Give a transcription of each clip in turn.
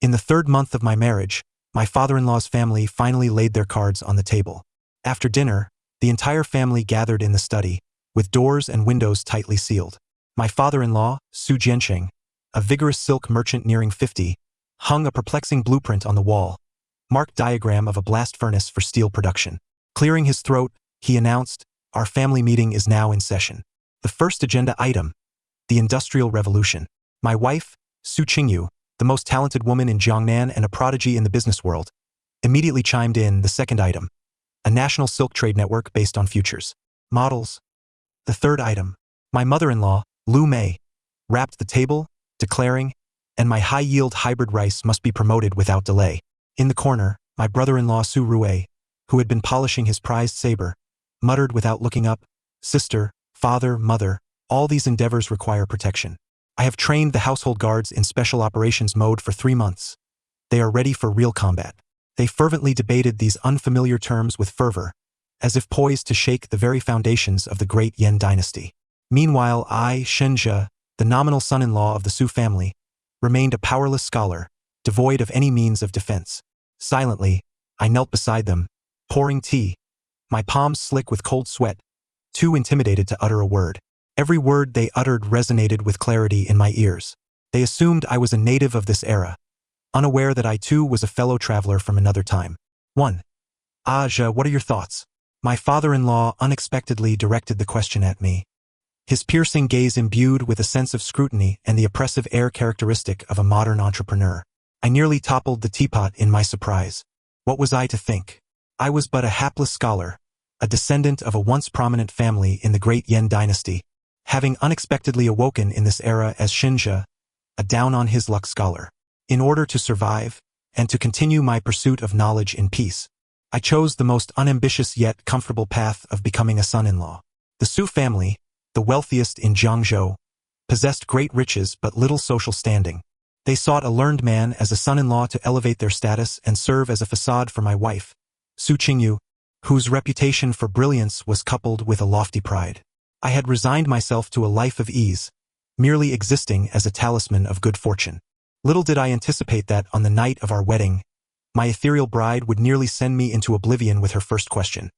In the 3rd month of my marriage, my father-in-law's family finally laid their cards on the table. After dinner, the entire family gathered in the study, with doors and windows tightly sealed. My father-in-law, Su Jianqing, a vigorous silk merchant nearing 50, hung a perplexing blueprint on the wall, marked diagram of a blast furnace for steel production. Clearing his throat, he announced, "Our family meeting is now in session." The first agenda item, the Industrial Revolution. My wife, Su Qingyu, the most talented woman in Jiangnan and a prodigy in the business world, immediately chimed in. The second item, a national silk trade network based on futures models. The third item, my mother-in-law, Lu Mei, rapped the table, declaring, "And my high-yield hybrid rice must be promoted without delay." In the corner, my brother-in-law Su Rui, who had been polishing his prized saber, muttered without looking up, "Sister, father, mother, all these endeavors require protection. I have trained the household guards in special operations mode for 3 months. They are ready for real combat." They fervently debated these unfamiliar terms with fervor, as if poised to shake the very foundations of the great Yan dynasty. Meanwhile, I, Shenjia, the nominal son-in-law of the Su family, remained a powerless scholar, devoid of any means of defense. Silently, I knelt beside them, pouring tea, my palms slick with cold sweat, too intimidated to utter a word. Every word they uttered resonated with clarity in my ears. They assumed I was a native of this era, unaware that I too was a fellow traveler from another time. 1. Aja, what are your thoughts? My father-in-law unexpectedly directed the question at me, his piercing gaze imbued with a sense of scrutiny and the oppressive air characteristic of a modern entrepreneur. I nearly toppled the teapot in my surprise. What was I to think? I was but a hapless scholar, a descendant of a once prominent family in the great Yan dynasty, having unexpectedly awoken in this era as Shenjia, a down-on-his-luck scholar. In order to survive, and to continue my pursuit of knowledge in peace, I chose the most unambitious yet comfortable path of becoming a son-in-law. The Su family, the wealthiest in Jiangzhou, possessed great riches but little social standing. They sought a learned man as a son-in-law to elevate their status and serve as a facade for my wife, Su Qingyu, whose reputation for brilliance was coupled with a lofty pride. I had resigned myself to a life of ease, merely existing as a talisman of good fortune. Little did I anticipate that, on the night of our wedding, my ethereal bride would nearly send me into oblivion with her first question.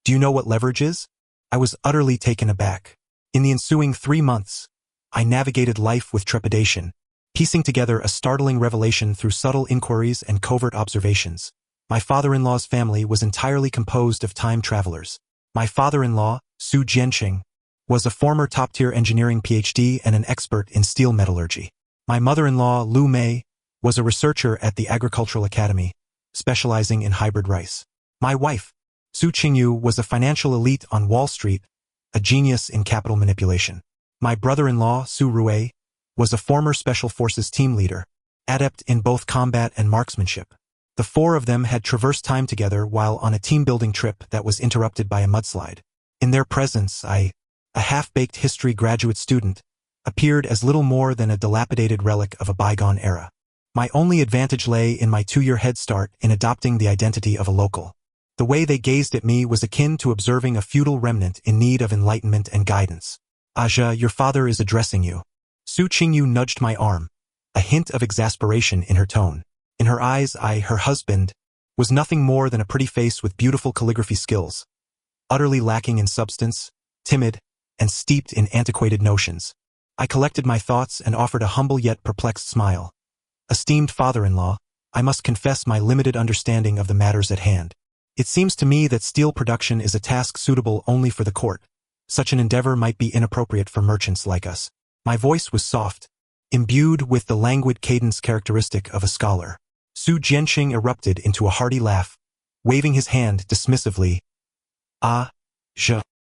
"Do you know what leverage is?" I was utterly taken aback. In the ensuing 3 months, I navigated life with trepidation, piecing together a startling revelation through subtle inquiries and covert observations. My father-in-law's family was entirely composed of time travelers. My father-in-law, Su Jianqing, was a former top-tier engineering PhD and an expert in steel metallurgy. My mother-in-law, Lu Mei, was a researcher at the Agricultural Academy, specializing in hybrid rice. My wife, Su Qingyu, was a financial elite on Wall Street, a genius in capital manipulation. My brother-in-law, Su Rui, was a former Special Forces team leader, adept in both combat and marksmanship. The 4 of them had traversed time together while on a team-building trip that was interrupted by a mudslide. In their presence, I, a half-baked history graduate student, appeared as little more than a dilapidated relic of a bygone era. My only advantage lay in my 2-year head start in adopting the identity of a local. The way they gazed at me was akin to observing a feudal remnant in need of enlightenment and guidance. "Aja, your father is addressing you." Su Qingyu nudged my arm, a hint of exasperation in her tone. In her eyes, her husband, was nothing more than a pretty face with beautiful calligraphy skills, utterly lacking in substance, timid, and steeped in antiquated notions. I collected my thoughts and offered a humble yet perplexed smile. "Esteemed father-in-law, I must confess my limited understanding of the matters at hand. It seems to me that steel production is a task suitable only for the court. Such an endeavor might be inappropriate for merchants like us." My voice was soft, imbued with the languid cadence characteristic of a scholar. Su Jianqing erupted into a hearty laugh, waving his hand dismissively.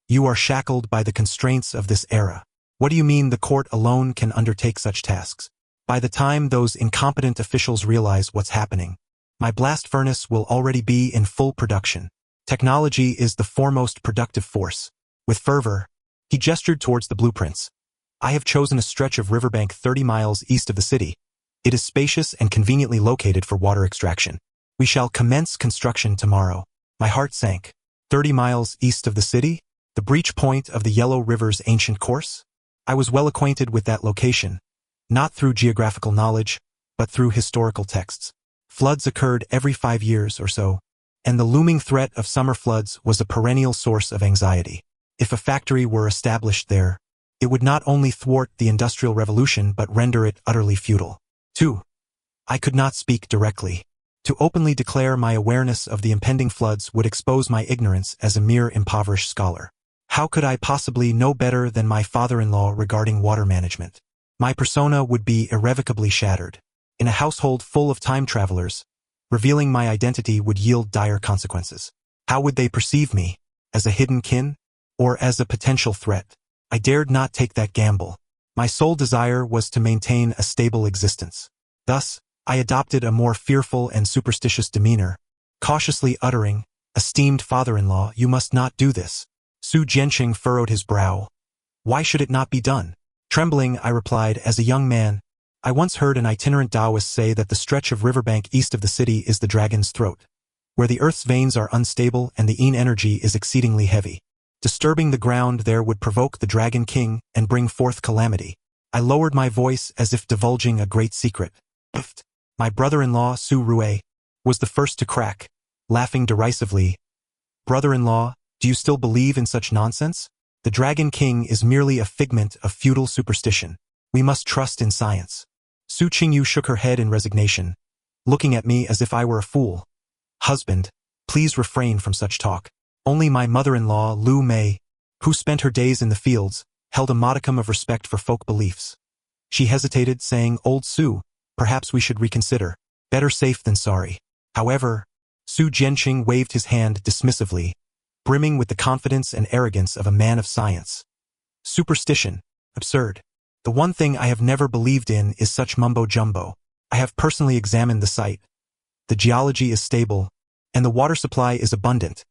You are shackled by the constraints of this era. What do you mean the court alone can undertake such tasks? By the time those incompetent officials realize what's happening, my blast furnace will already be in full production. Technology is the foremost productive force. With fervor, he gestured towards the blueprints. I have chosen a stretch of riverbank 30 miles east of the city. It is spacious and conveniently located for water extraction. We shall commence construction tomorrow. My heart sank. 30 miles east of the city? The breach point of the Yellow River's ancient course? I was well acquainted with that location, not through geographical knowledge, but through historical texts. Floods occurred every 5 years or so, and the looming threat of summer floods was a perennial source of anxiety. If a factory were established there, it would not only thwart the Industrial Revolution but render it utterly futile. 2. I could not speak directly. To openly declare my awareness of the impending floods would expose my ignorance as a mere impoverished scholar. How could I possibly know better than my father-in-law regarding water management? My persona would be irrevocably shattered. In a household full of time travelers, revealing my identity would yield dire consequences. How would they perceive me? As a hidden kin? Or as a potential threat? I dared not take that gamble. My sole desire was to maintain a stable existence. Thus, I adopted a more fearful and superstitious demeanor, cautiously uttering, "Esteemed father-in-law, you must not do this." Su Jianqing furrowed his brow. "Why should it not be done?" Trembling, I replied, "As a young man, I once heard an itinerant Taoist say that the stretch of riverbank east of the city is the dragon's throat, where the earth's veins are unstable and the yin energy is exceedingly heavy. Disturbing the ground there would provoke the Dragon King and bring forth calamity." I lowered my voice as if divulging a great secret. My brother-in-law, Su Rue, was the first to crack, laughing derisively. "Brother-in-law, do you still believe in such nonsense? The Dragon King is merely a figment of feudal superstition. We must trust in science." Su Qingyu shook her head in resignation, looking at me as if I were a fool. "Husband, please refrain from such talk." Only my mother-in-law, Lu Mei, who spent her days in the fields, held a modicum of respect for folk beliefs. She hesitated, saying, "Old Su, perhaps we should reconsider. Better safe than sorry." However, Su Jianqing waved his hand dismissively, brimming with the confidence and arrogance of a man of science. "Superstition. Absurd. The one thing I have never believed in is such mumbo-jumbo. I have personally examined the site. The geology is stable, and the water supply is abundant.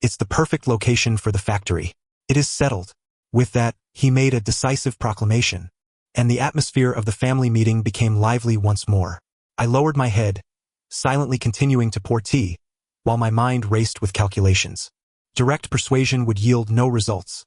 It's the perfect location for the factory. It is settled." With that, he made a decisive proclamation, and the atmosphere of the family meeting became lively once more. I lowered my head, silently continuing to pour tea, while my mind raced with calculations. Direct persuasion would yield no results.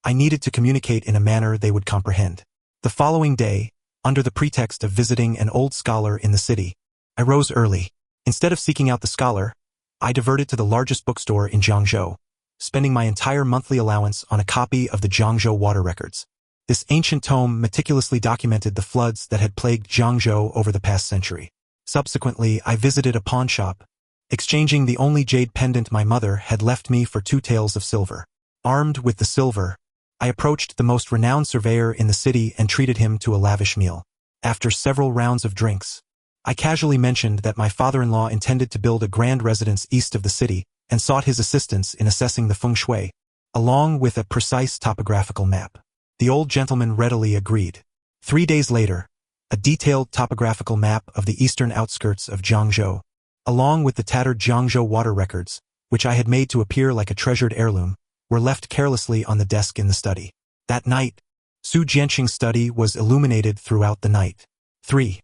I needed to communicate in a manner they would comprehend. The following day, under the pretext of visiting an old scholar in the city, I rose early. Instead of seeking out the scholar, I diverted to the largest bookstore in Jiangzhou, spending my entire monthly allowance on a copy of the Jiangzhou water records. This ancient tome meticulously documented the floods that had plagued Jiangzhou over the past century. Subsequently, I visited a pawn shop, exchanging the only jade pendant my mother had left me for 2 taels of silver. Armed with the silver, I approached the most renowned surveyor in the city and treated him to a lavish meal. After several rounds of drinks, I casually mentioned that my father-in-law intended to build a grand residence east of the city and sought his assistance in assessing the feng shui, along with a precise topographical map. The old gentleman readily agreed. 3 days later, a detailed topographical map of the eastern outskirts of Jiangzhou, along with the tattered Jiangzhou water records, which I had made to appear like a treasured heirloom, were left carelessly on the desk in the study. That night, Su Jianqing's study was illuminated throughout the night. 3.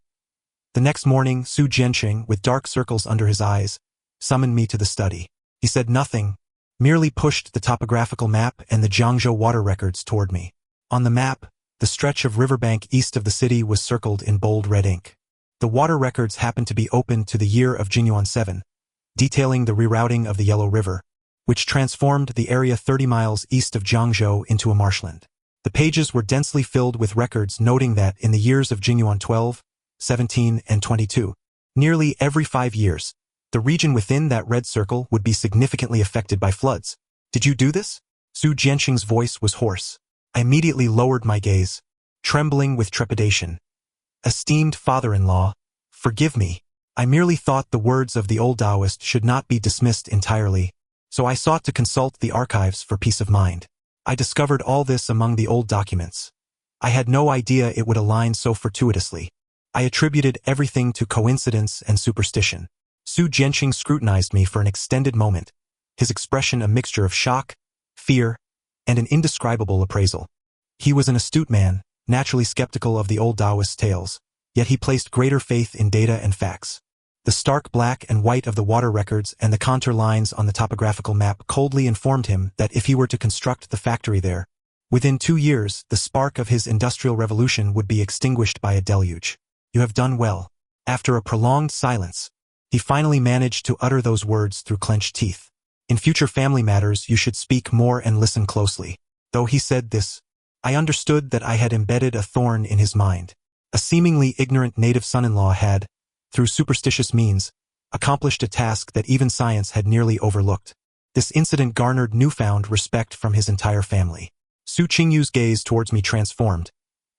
The next morning, Su Jianqing, with dark circles under his eyes, summoned me to the study. He said nothing, merely pushed the topographical map and the Jiangzhou water records toward me. On the map, the stretch of riverbank east of the city was circled in bold red ink. The water records happened to be opened to the year of Jinyuan 7, detailing the rerouting of the Yellow River, which transformed the area 30 miles east of Jiangzhou into a marshland. The pages were densely filled with records noting that in the years of Jinyuan 12, 17, and 22, nearly every 5 years, the region within that red circle would be significantly affected by floods. "Did you do this?" Su Jianqing's voice was hoarse. I immediately lowered my gaze, trembling with trepidation. "Esteemed father-in-law, forgive me. I merely thought the words of the old Taoist should not be dismissed entirely, so I sought to consult the archives for peace of mind. I discovered all this among the old documents. I had no idea it would align so fortuitously. I attributed everything to coincidence and superstition." Su Jianqing scrutinized me for an extended moment, his expression a mixture of shock, fear, and an indescribable appraisal. He was an astute man, naturally skeptical of the old Taoist tales, yet he placed greater faith in data and facts. The stark black and white of the water records and the contour lines on the topographical map coldly informed him that if he were to construct the factory there, within 2 years the spark of his industrial revolution would be extinguished by a deluge. "You have done well. After a prolonged silence, he finally managed to utter those words through clenched teeth. In future family matters you should speak more and listen closely. Though he said this, I understood that I had embedded a thorn in his mind. A seemingly ignorant native son-in-law had, through superstitious means, accomplished a task that even science had nearly overlooked. This incident garnered newfound respect from his entire family. Su Qingyu's gaze towards me transformed,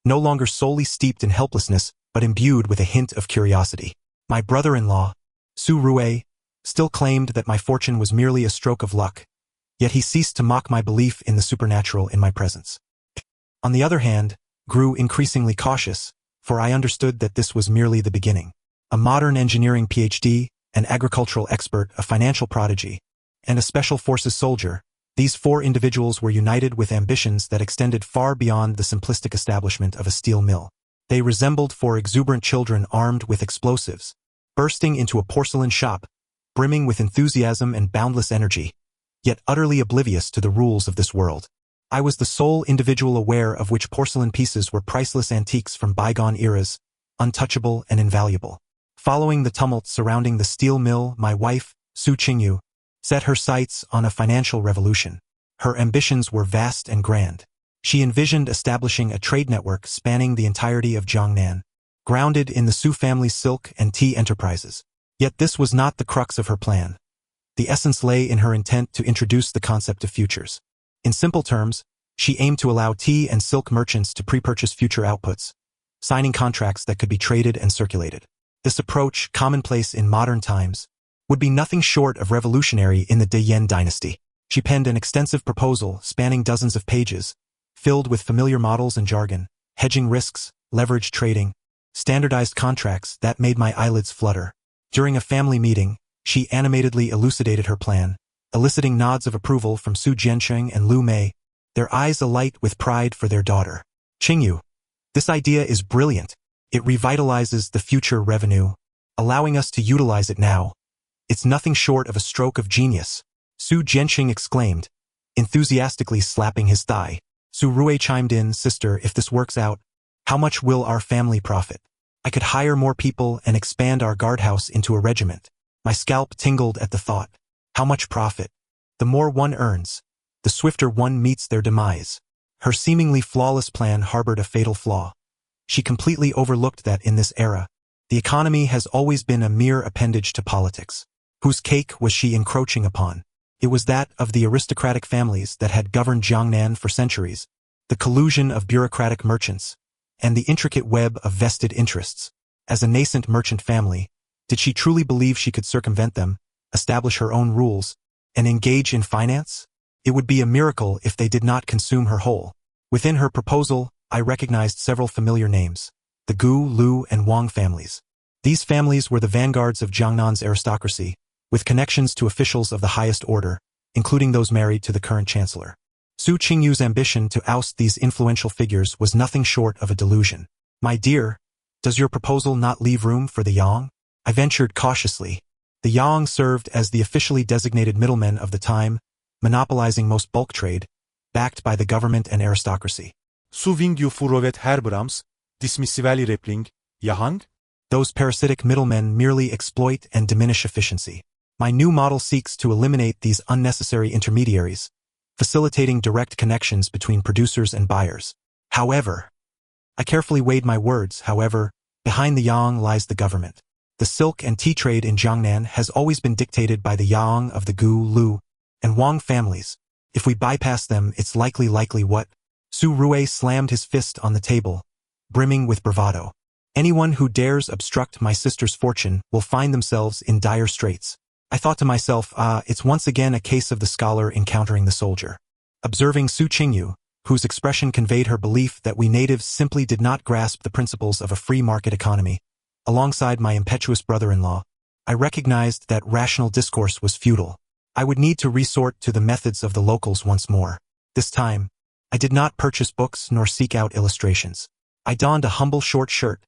no longer solely steeped in helplessness, but imbued with a hint of curiosity. My brother-in-law, Su Rui, still claimed that my fortune was merely a stroke of luck, yet he ceased to mock my belief in the supernatural in my presence. On the other hand, grew increasingly cautious, for I understood that this was merely the beginning. A modern engineering PhD, an agricultural expert, a financial prodigy, and a special forces soldier, these four individuals were united with ambitions that extended far beyond the simplistic establishment of a steel mill. They resembled four exuberant children armed with explosives, bursting into a porcelain shop, brimming with enthusiasm and boundless energy, yet utterly oblivious to the rules of this world. I was the sole individual aware of which porcelain pieces were priceless antiques from bygone eras, untouchable and invaluable. Following the tumult surrounding the steel mill, my wife, Su Qingyu, set her sights on a financial revolution. Her ambitions were vast and grand. She envisioned establishing a trade network spanning the entirety of Jiangnan, grounded in the Su family's silk and tea enterprises. Yet this was not the crux of her plan. The essence lay in her intent to introduce the concept of futures. In simple terms, she aimed to allow tea and silk merchants to pre-purchase future outputs, signing contracts that could be traded and circulated. This approach, commonplace in modern times, would be nothing short of revolutionary in the Deyan dynasty. She penned an extensive proposal spanning dozens of pages, filled with familiar models and jargon, hedging risks, leveraged trading, standardized contracts that made my eyelids flutter. During a family meeting, she animatedly elucidated her plan, eliciting nods of approval from Su Jiansheng and Lu Mei, their eyes alight with pride for their daughter. Qingyu, this idea is brilliant. It revitalizes the future revenue, allowing us to utilize it now. It's nothing short of a stroke of genius, Su Jiansheng exclaimed, enthusiastically slapping his thigh. Su Rui chimed in, sister, if this works out, how much will our family profit? I could hire more people and expand our guardhouse into a regiment. My scalp tingled at the thought. How much profit? The more one earns, the swifter one meets their demise. Her seemingly flawless plan harbored a fatal flaw. She completely overlooked that in this era, the economy has always been a mere appendage to politics. Whose cake was she encroaching upon? It was that of the aristocratic families that had governed Jiangnan for centuries, the collusion of bureaucratic merchants, and the intricate web of vested interests. As a nascent merchant family, did she truly believe she could circumvent them, establish her own rules, and engage in finance? It would be a miracle if they did not consume her whole. Within her proposal, I recognized several familiar names, the Gu, Lu, and Wang families. These families were the vanguards of Jiangnan's aristocracy, with connections to officials of the highest order, including those married to the current chancellor. Su Qingyu's ambition to oust these influential figures was nothing short of a delusion. My dear, does your proposal not leave room for the Yang? I ventured cautiously. The Yang served as the officially designated middlemen of the time, monopolizing most bulk trade, backed by the government and aristocracy. Su Qingyu furovet herbrams, dismissivali repling, Yahang? Those parasitic middlemen merely exploit and diminish efficiency. My new model seeks to eliminate these unnecessary intermediaries, facilitating direct connections between producers and buyers. However, I carefully weighed my words. However, behind the Yang lies the government. The silk and tea trade in Jiangnan has always been dictated by the Yang of the Gu, Lu, and Wang families. If we bypass them, it's likely what? Su Rui slammed his fist on the table, brimming with bravado. Anyone who dares obstruct my sister's fortune will find themselves in dire straits. I thought to myself, it's once again a case of the scholar encountering the soldier. Observing Su Qingyu, whose expression conveyed her belief that we natives simply did not grasp the principles of a free market economy, alongside my impetuous brother-in-law, I recognized that rational discourse was futile. I would need to resort to the methods of the locals once more. This time, I did not purchase books nor seek out illustrations. I donned a humble short shirt,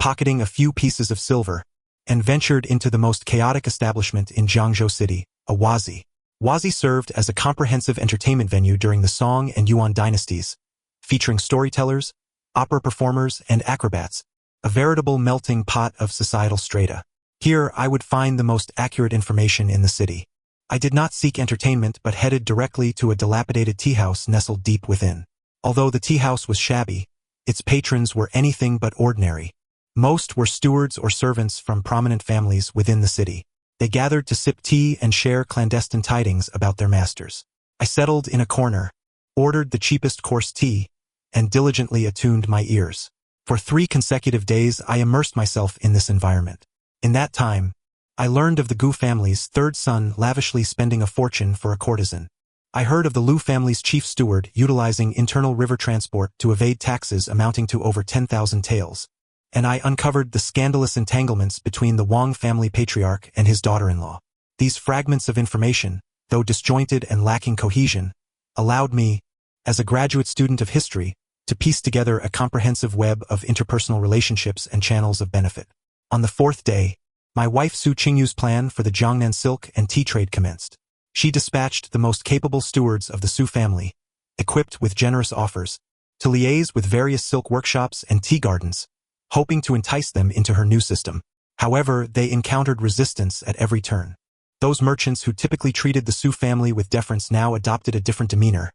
pocketing a few pieces of silver, and ventured into the most chaotic establishment in Jiangzhou City, a Wazi. Wazi served as a comprehensive entertainment venue during the Song and Yuan dynasties, featuring storytellers, opera performers, and acrobats, a veritable melting pot of societal strata. Here I would find the most accurate information in the city. I did not seek entertainment but headed directly to a dilapidated tea house nestled deep within. Although the tea house was shabby, its patrons were anything but ordinary. Most were stewards or servants from prominent families within the city. They gathered to sip tea and share clandestine tidings about their masters. I settled in a corner, ordered the cheapest coarse tea, and diligently attuned my ears. For 3 consecutive days I immersed myself in this environment. In that time, I learned of the Gu family's 3rd son lavishly spending a fortune for a courtesan. I heard of the Lu family's chief steward utilizing internal river transport to evade taxes amounting to over 10,000 taels. And I uncovered the scandalous entanglements between the Wang family patriarch and his daughter-in-law. These fragments of information, though disjointed and lacking cohesion, allowed me, as a graduate student of history, to piece together a comprehensive web of interpersonal relationships and channels of benefit. On the 4th day, my wife Su Qingyu's plan for the Jiangnan silk and tea trade commenced. She dispatched the most capable stewards of the Su family, equipped with generous offers, to liaise with various silk workshops and tea gardens, hoping to entice them into her new system. However, they encountered resistance at every turn. Those merchants who typically treated the Su family with deference now adopted a different demeanor,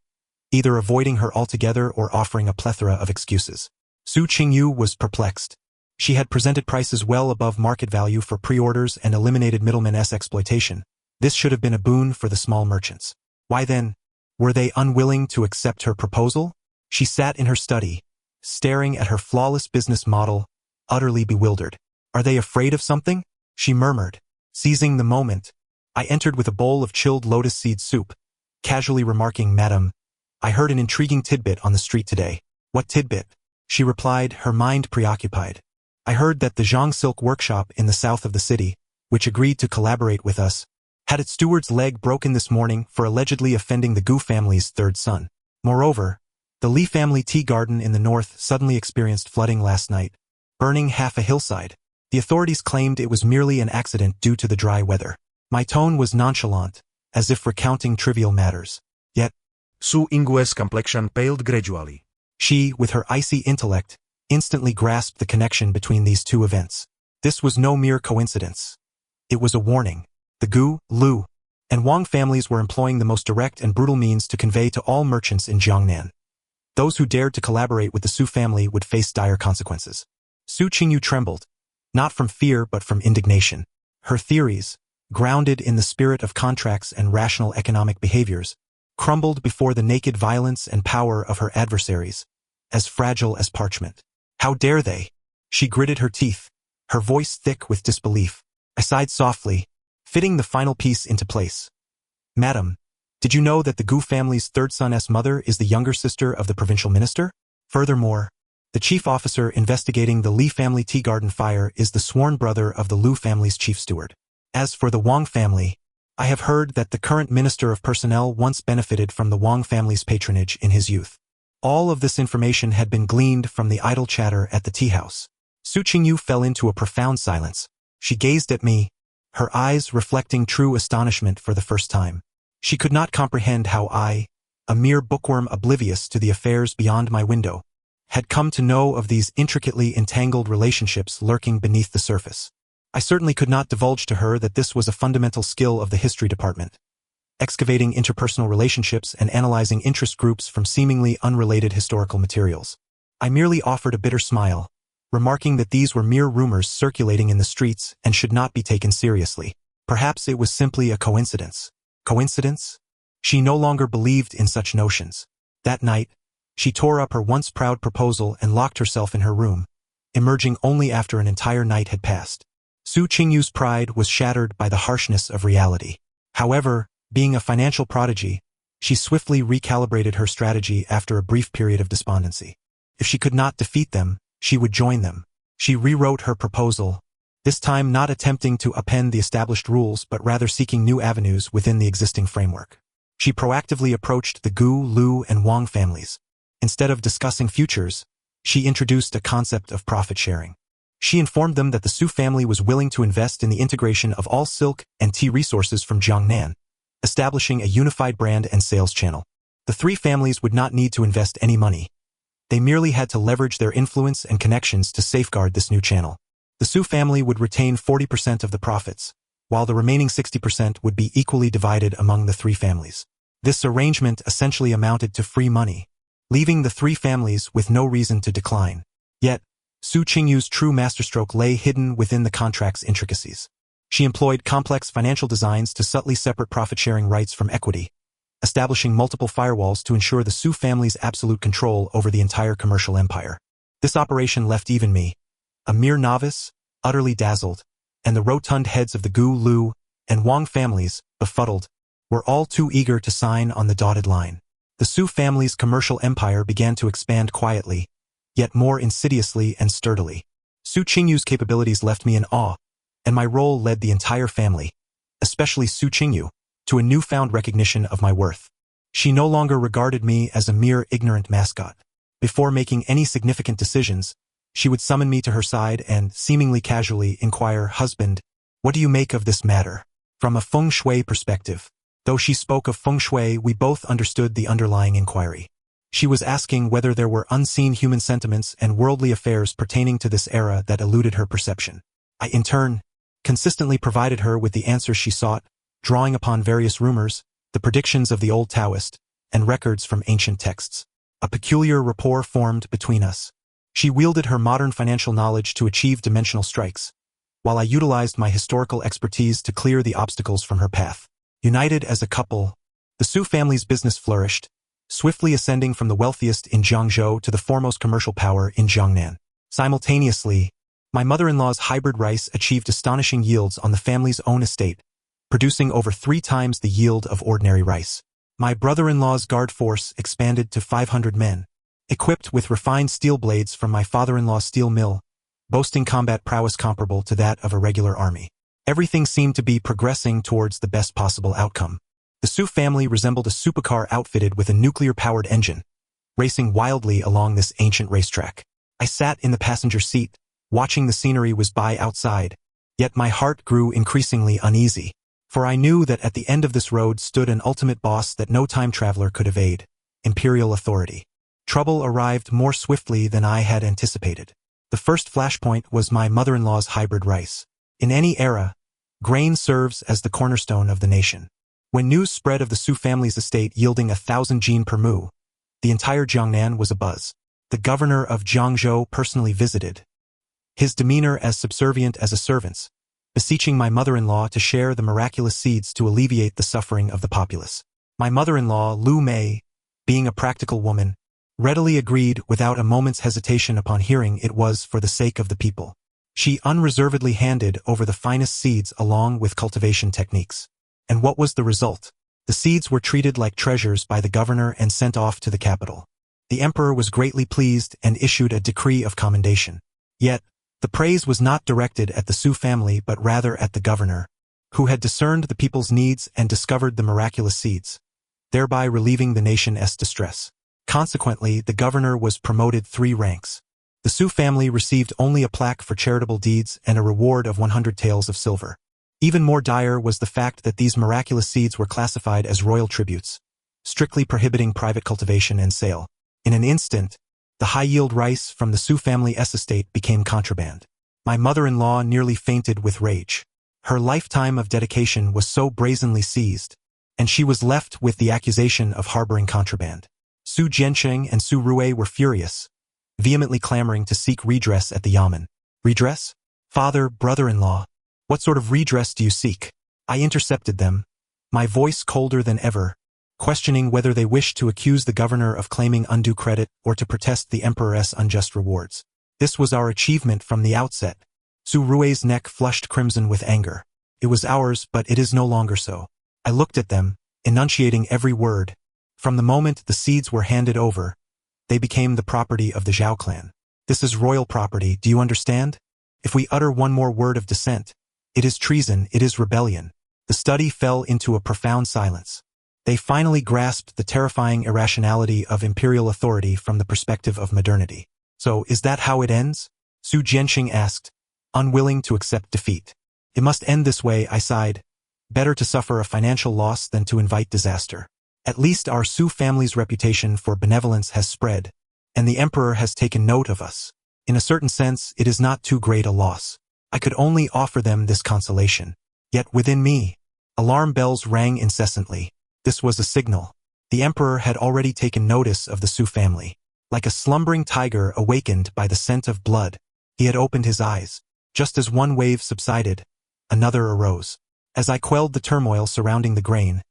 either avoiding her altogether or offering a plethora of excuses. Su Qingyu was perplexed. She had presented prices well above market value for pre-orders and eliminated middlemen's exploitation. This should have been a boon for the small merchants. Why then, were they unwilling to accept her proposal? She sat in her study, staring at her flawless business model, utterly bewildered. Are they afraid of something? She murmured. Seizing the moment, I entered with a bowl of chilled lotus seed soup, casually remarking, "Madam, I heard an intriguing tidbit on the street today." "What tidbit?" She replied, her mind preoccupied. "I heard that the Zhang Silk Workshop in the south of the city, which agreed to collaborate with us, had its steward's leg broken this morning for allegedly offending the Gu family's 3rd son. Moreover, the Li family tea garden in the north suddenly experienced flooding last night, burning half a hillside. The authorities claimed it was merely an accident due to the dry weather." My tone was nonchalant, as if recounting trivial matters. Yet, Su Ingwe's complexion paled gradually. She, with her icy intellect, instantly grasped the connection between these 2 events. This was no mere coincidence. It was a warning. The Gu, Lu, and Wang families were employing the most direct and brutal means to convey to all merchants in Jiangnan. Those who dared to collaborate with the Su family would face dire consequences. Su Qingyu trembled, not from fear but from indignation. Her theories, grounded in the spirit of contracts and rational economic behaviors, crumbled before the naked violence and power of her adversaries, as fragile as parchment. How dare they? She gritted her teeth, her voice thick with disbelief. I sighed softly, fitting the final piece into place. "Madam, did you know that the Gu family's 3rd son's mother is the younger sister of the provincial minister? Furthermore, the chief officer investigating the Li family tea garden fire is the sworn brother of the Lu family's chief steward. As for the Wang family, I have heard that the current Minister of Personnel once benefited from the Wang family's patronage in his youth." All of this information had been gleaned from the idle chatter at the tea house. Su Qingyu fell into a profound silence. She gazed at me, her eyes reflecting true astonishment for the first time. She could not comprehend how I, a mere bookworm oblivious to the affairs beyond my window, had come to know of these intricately entangled relationships lurking beneath the surface. I certainly could not divulge to her that this was a fundamental skill of the history department, excavating interpersonal relationships and analyzing interest groups from seemingly unrelated historical materials. I merely offered a bitter smile, remarking that these were mere rumors circulating in the streets and should not be taken seriously. Perhaps it was simply a coincidence. Coincidence? She no longer believed in such notions. That night, she tore up her once proud proposal and locked herself in her room, emerging only after an entire night had passed. Su Qingyu's pride was shattered by the harshness of reality. However, being a financial prodigy, she swiftly recalibrated her strategy after a brief period of despondency. If she could not defeat them, she would join them. She rewrote her proposal, this time not attempting to upend the established rules but rather seeking new avenues within the existing framework. She proactively approached the Gu, Lu, and Wang families. Instead of discussing futures, she introduced a concept of profit sharing. She informed them that the Su family was willing to invest in the integration of all silk and tea resources from Jiangnan, establishing a unified brand and sales channel. The 3 families would not need to invest any money. They merely had to leverage their influence and connections to safeguard this new channel. The Su family would retain 40% of the profits, while the remaining 60% would be equally divided among the three families. This arrangement essentially amounted to free money, leaving the three families with no reason to decline. Yet, Su Qingyu's true masterstroke lay hidden within the contract's intricacies. She employed complex financial designs to subtly separate profit-sharing rights from equity, establishing multiple firewalls to ensure the Su family's absolute control over the entire commercial empire. This operation left even me, a mere novice, utterly dazzled, and the rotund heads of the Gu, Lu, and Wang families, befuddled, were all too eager to sign on the dotted line. The Su family's commercial empire began to expand quietly, yet more insidiously and sturdily. Su Qingyu's capabilities left me in awe, and my role led the entire family, especially Su Qingyu, to a newfound recognition of my worth. She no longer regarded me as a mere ignorant mascot. Before making any significant decisions, she would summon me to her side and, seemingly casually, inquire, "Husband, what do you make of this matter?" From a feng shui perspective, though she spoke of feng shui, we both understood the underlying inquiry. She was asking whether there were unseen human sentiments and worldly affairs pertaining to this era that eluded her perception. I, in turn, consistently provided her with the answers she sought, drawing upon various rumors, the predictions of the old Taoist, and records from ancient texts. A peculiar rapport formed between us. She wielded her modern financial knowledge to achieve dimensional strikes, while I utilized my historical expertise to clear the obstacles from her path. United as a couple, the Su family's business flourished, swiftly ascending from the wealthiest in Jiangzhou to the foremost commercial power in Jiangnan. Simultaneously, my mother-in-law's hybrid rice achieved astonishing yields on the family's own estate, producing over 3 times the yield of ordinary rice. My brother-in-law's guard force expanded to 500 men, equipped with refined steel blades from my father-in-law's steel mill, boasting combat prowess comparable to that of a regular army. Everything seemed to be progressing towards the best possible outcome. The Su family resembled a supercar outfitted with a nuclear-powered engine, racing wildly along this ancient racetrack. I sat in the passenger seat, watching the scenery whiz by outside, yet my heart grew increasingly uneasy, for I knew that at the end of this road stood an ultimate boss that no time traveler could evade: imperial authority. Trouble arrived more swiftly than I had anticipated. The first flashpoint was my mother-in-law's hybrid rice. In any era, grain serves as the cornerstone of the nation. When news spread of the Su family's estate yielding 1,000 jin per mu, the entire Jiangnan was abuzz. The governor of Jiangzhou personally visited, his demeanor as subservient as a servant's, beseeching my mother-in-law to share the miraculous seeds to alleviate the suffering of the populace. My mother-in-law, Lu Mei, being a practical woman, readily agreed without a moment's hesitation upon hearing it was for the sake of the people. She unreservedly handed over the finest seeds along with cultivation techniques. And what was the result? The seeds were treated like treasures by the governor and sent off to the capital. The emperor was greatly pleased and issued a decree of commendation. Yet, the praise was not directed at the Su family but rather at the governor, who had discerned the people's needs and discovered the miraculous seeds, thereby relieving the nation's distress. Consequently, the governor was promoted 3 ranks. The Su family received only a plaque for charitable deeds and a reward of 100 taels of silver. Even more dire was the fact that these miraculous seeds were classified as royal tributes, strictly prohibiting private cultivation and sale. In an instant, the high-yield rice from the Su family's estate became contraband. My mother-in-law nearly fainted with rage. Her lifetime of dedication was so brazenly seized, and she was left with the accusation of harboring contraband. Su Jiansheng and Su Rui were furious, vehemently clamoring to seek redress at the yamen. Redress? Father, brother-in-law, what sort of redress do you seek? I intercepted them, my voice colder than ever, questioning whether they wished to accuse the governor of claiming undue credit or to protest the emperor's unjust rewards. This was our achievement from the outset. Su Rui's neck flushed crimson with anger. It was ours, but it is no longer so. I looked at them, enunciating every word. From the moment the seeds were handed over, they became the property of the Zhao clan. This is royal property, do you understand? If we utter one more word of dissent, it is treason, it is rebellion. The study fell into a profound silence. They finally grasped the terrifying irrationality of imperial authority from the perspective of modernity. So, is that how it ends? Su Jianxing asked, unwilling to accept defeat. It must end this way, I sighed. Better to suffer a financial loss than to invite disaster. At least our Su family's reputation for benevolence has spread, and the emperor has taken note of us. In a certain sense, it is not too great a loss. I could only offer them this consolation. Yet within me, alarm bells rang incessantly. This was a signal. The emperor had already taken notice of the Su family. Like a slumbering tiger awakened by the scent of blood, he had opened his eyes. Just as one wave subsided, another arose. As I quelled the turmoil surrounding the grain,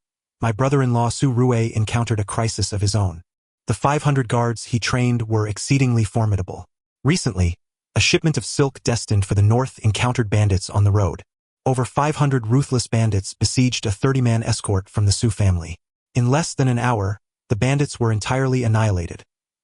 my brother-in-law Su Rue encountered a crisis of his own. The 500 guards he trained were exceedingly formidable. Recently, a shipment of silk destined for the north encountered bandits on the road. Over 500 ruthless bandits besieged a 30-man escort from the Su family. In less than an hour, the bandits were entirely annihilated,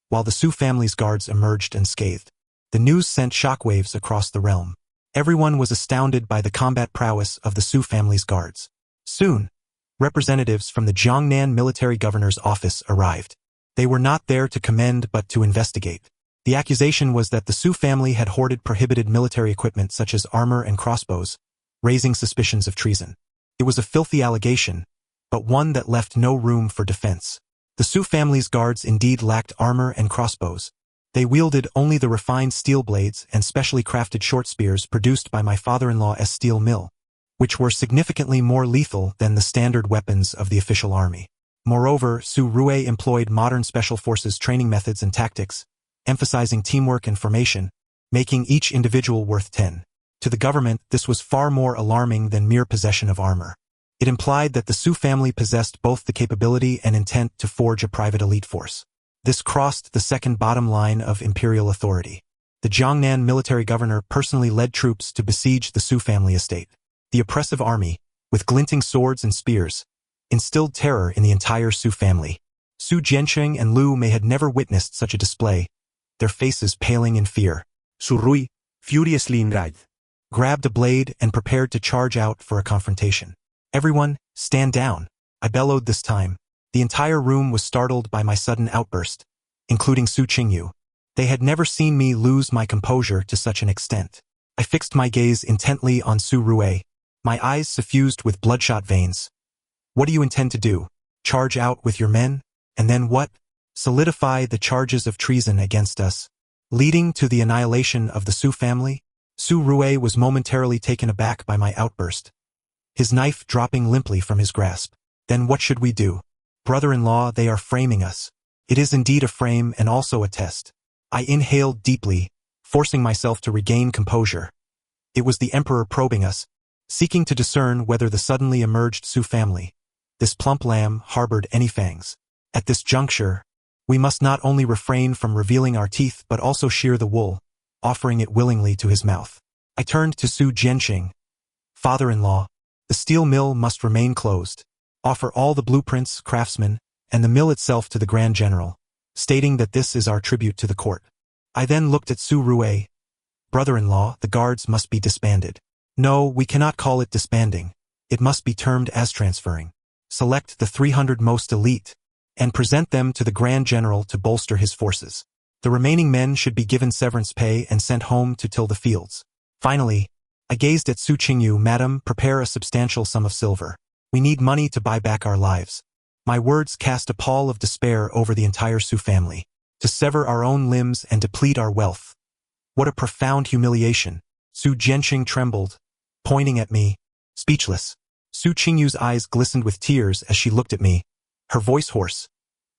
while the Su family's guards emerged unscathed. The news sent shockwaves across the realm. Everyone was astounded by the combat prowess of the Su family's guards. Soon, representatives from the Jiangnan military governor's office arrived. They were not there to commend but to investigate. The accusation was that the Su family had hoarded prohibited military equipment such as armor and crossbows, raising suspicions of treason. It was a filthy allegation, but one that left no room for defense. The Su family's guards indeed lacked armor and crossbows. They wielded only the refined steel blades and specially crafted short spears produced by my father-in-law's steel mill, which were significantly more lethal than the standard weapons of the official army. Moreover, Su Rue employed modern special forces training methods and tactics, emphasizing teamwork and formation, making each individual worth 10. To the government, this was far more alarming than mere possession of armor. It implied that the Su family possessed both the capability and intent to forge a private elite force. This crossed the second bottom line of imperial authority. The Jiangnan military governor personally led troops to besiege the Su family estate. The oppressive army, with glinting swords and spears, instilled terror in the entire Su family. Su Jianqing and Lu Mei had never witnessed such a display, their faces paling in fear. Su Rui, furiously enraged, grabbed a blade and prepared to charge out for a confrontation. "Everyone, stand down," I bellowed this time. The entire room was startled by my sudden outburst, including Su Qingyu. They had never seen me lose my composure to such an extent. I fixed my gaze intently on Su Rue, my eyes suffused with bloodshot veins. "What do you intend to do? Charge out with your men? And then what? Solidify the charges of treason against us, leading to the annihilation of the Su family?" Su Rue was momentarily taken aback by my outburst, his knife dropping limply from his grasp. "Then what should we do? Brother-in-law, they are framing us." "It is indeed a frame and also a test." I inhaled deeply, forcing myself to regain composure. It was the emperor probing us, seeking to discern whether the suddenly emerged Su family, this plump lamb, harbored any fangs. At this juncture, we must not only refrain from revealing our teeth but also shear the wool, offering it willingly to his mouth. I turned to Su Jianqing. "Father-in-law, the steel mill must remain closed. Offer all the blueprints, craftsmen, and the mill itself to the Grand General, stating that this is our tribute to the court." I then looked at Su Rue. "Brother-in-law, the guards must be disbanded." "No, we cannot call it disbanding. It must be termed as transferring. Select the 300 most elite, and present them to the Grand General to bolster his forces. The remaining men should be given severance pay and sent home to till the fields." Finally, I gazed at Su Qingyu. "Madam, prepare a substantial sum of silver. We need money to buy back our lives." My words cast a pall of despair over the entire Su family. To sever our own limbs and deplete our wealth. What a profound humiliation. Su Jianqing trembled, pointing at me, speechless. Su Qingyu's eyes glistened with tears as she looked at me, her voice hoarse.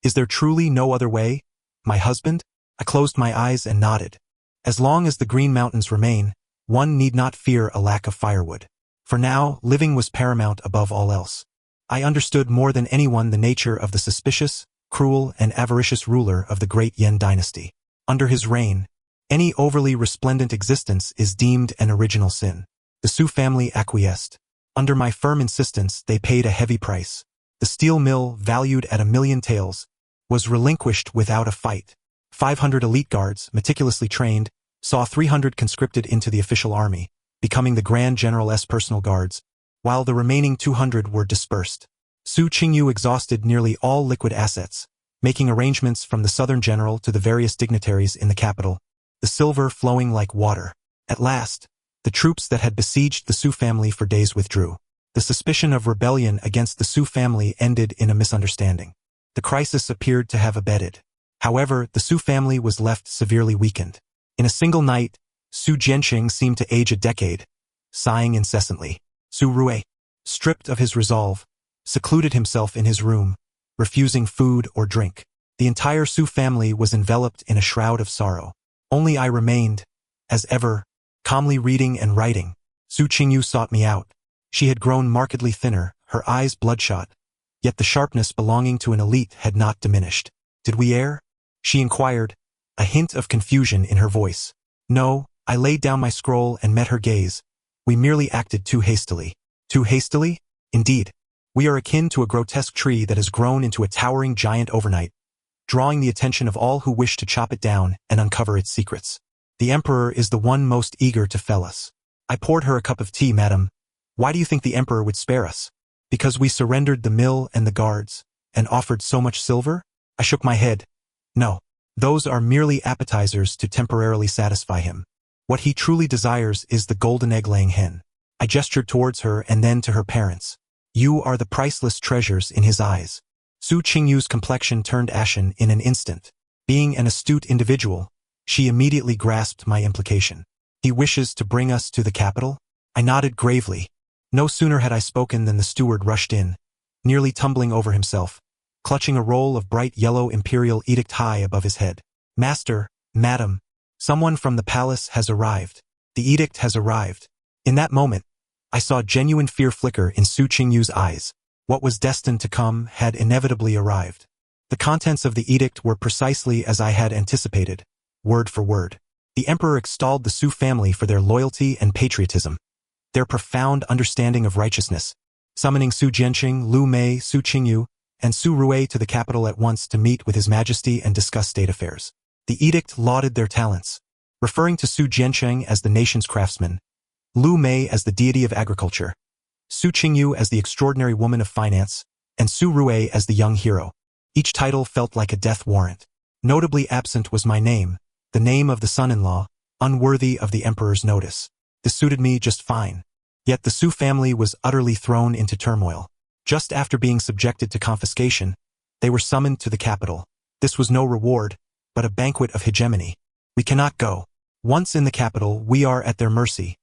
"Is there truly no other way, my husband?" I closed my eyes and nodded. As long as the Green Mountains remain, one need not fear a lack of firewood. For now, living was paramount above all else. I understood more than anyone the nature of the suspicious, cruel, and avaricious ruler of the great Yan dynasty. Under his reign, any overly resplendent existence is deemed an original sin. The Su family acquiesced. Under my firm insistence, they paid a heavy price. The steel mill, valued at 1,000,000 taels, was relinquished without a fight. 500 elite guards, meticulously trained, saw 300 conscripted into the official army, becoming the Grand General's personal guards, while the remaining 200 were dispersed. Su Qingyu exhausted nearly all liquid assets, making arrangements from the southern general to the various dignitaries in the capital, the silver flowing like water. At last, the troops that had besieged the Su family for days withdrew. The suspicion of rebellion against the Su family ended in a misunderstanding. The crisis appeared to have abated. However, the Su family was left severely weakened. In a single night, Su Jianqing seemed to age a decade, sighing incessantly. Su Rui, stripped of his resolve, secluded himself in his room, refusing food or drink. The entire Su family was enveloped in a shroud of sorrow. Only I remained, as ever, calmly reading and writing. Su Qingyu sought me out. She had grown markedly thinner, her eyes bloodshot, yet the sharpness belonging to an elite had not diminished. Did we err? She inquired, a hint of confusion in her voice. No, I laid down my scroll and met her gaze. We merely acted too hastily. Too hastily? Indeed. We are akin to a grotesque tree that has grown into a towering giant overnight, drawing the attention of all who wish to chop it down and uncover its secrets. The emperor is the one most eager to fell us. I poured her a cup of tea, madam. Why do you think the emperor would spare us? Because we surrendered the mill and the guards, and offered so much silver? I shook my head. No. Those are merely appetizers to temporarily satisfy him. What he truly desires is the golden egg-laying hen. I gestured towards her and then to her parents. You are the priceless treasures in his eyes. Su Qingyu's complexion turned ashen in an instant. Being an astute individual, she immediately grasped my implication. He wishes to bring us to the capital? I nodded gravely. No sooner had I spoken than the steward rushed in, nearly tumbling over himself, clutching a roll of bright yellow imperial edict high above his head. Master, madam, someone from the palace has arrived. The edict has arrived. In that moment, I saw genuine fear flicker in Su Qingyu's eyes. What was destined to come had inevitably arrived. The contents of the edict were precisely as I had anticipated, word for word. The emperor extolled the Su family for their loyalty and patriotism, their profound understanding of righteousness, summoning Su Jianqing, Lu Mei, Su Qingyu, and Su Rui to the capital at once to meet with His Majesty and discuss state affairs. The edict lauded their talents, referring to Su Jianqing as the nation's craftsman, Lu Mei as the deity of agriculture, Su Qingyu as the extraordinary woman of finance, and Su Rui as the young hero. Each title felt like a death warrant. Notably absent was my name, the name of the son-in-law, unworthy of the emperor's notice. This suited me just fine. Yet the Su family was utterly thrown into turmoil. Just after being subjected to confiscation, they were summoned to the capital. This was no reward, but a banquet of hegemony. We cannot go. Once in the capital, we are at their mercy.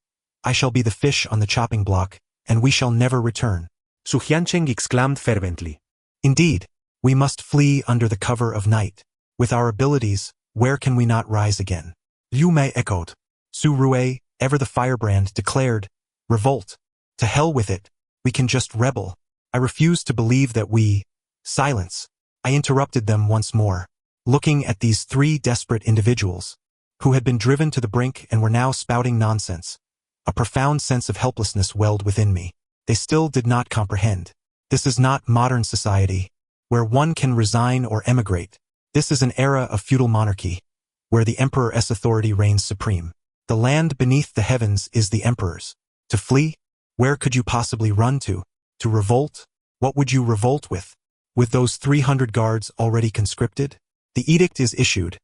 I shall be the fish on the chopping block, and we shall never return. Su Jianqing exclaimed fervently. Indeed, we must flee under the cover of night. With our abilities, where can we not rise again? Liu Mei echoed. Su Rui, ever the firebrand, declared, revolt. To hell with it. We can just rebel. I refuse to believe that we... Silence. I interrupted them once more, looking at these three desperate individuals, who had been driven to the brink and were now spouting nonsense. A profound sense of helplessness welled within me. They still did not comprehend. This is not modern society, where one can resign or emigrate. This is an era of feudal monarchy, where the emperor's authority reigns supreme. The land beneath the heavens is the emperor's. To flee? Where could you possibly run to? To revolt? What would you revolt with? With those 300 guards already conscripted? The edict is issued.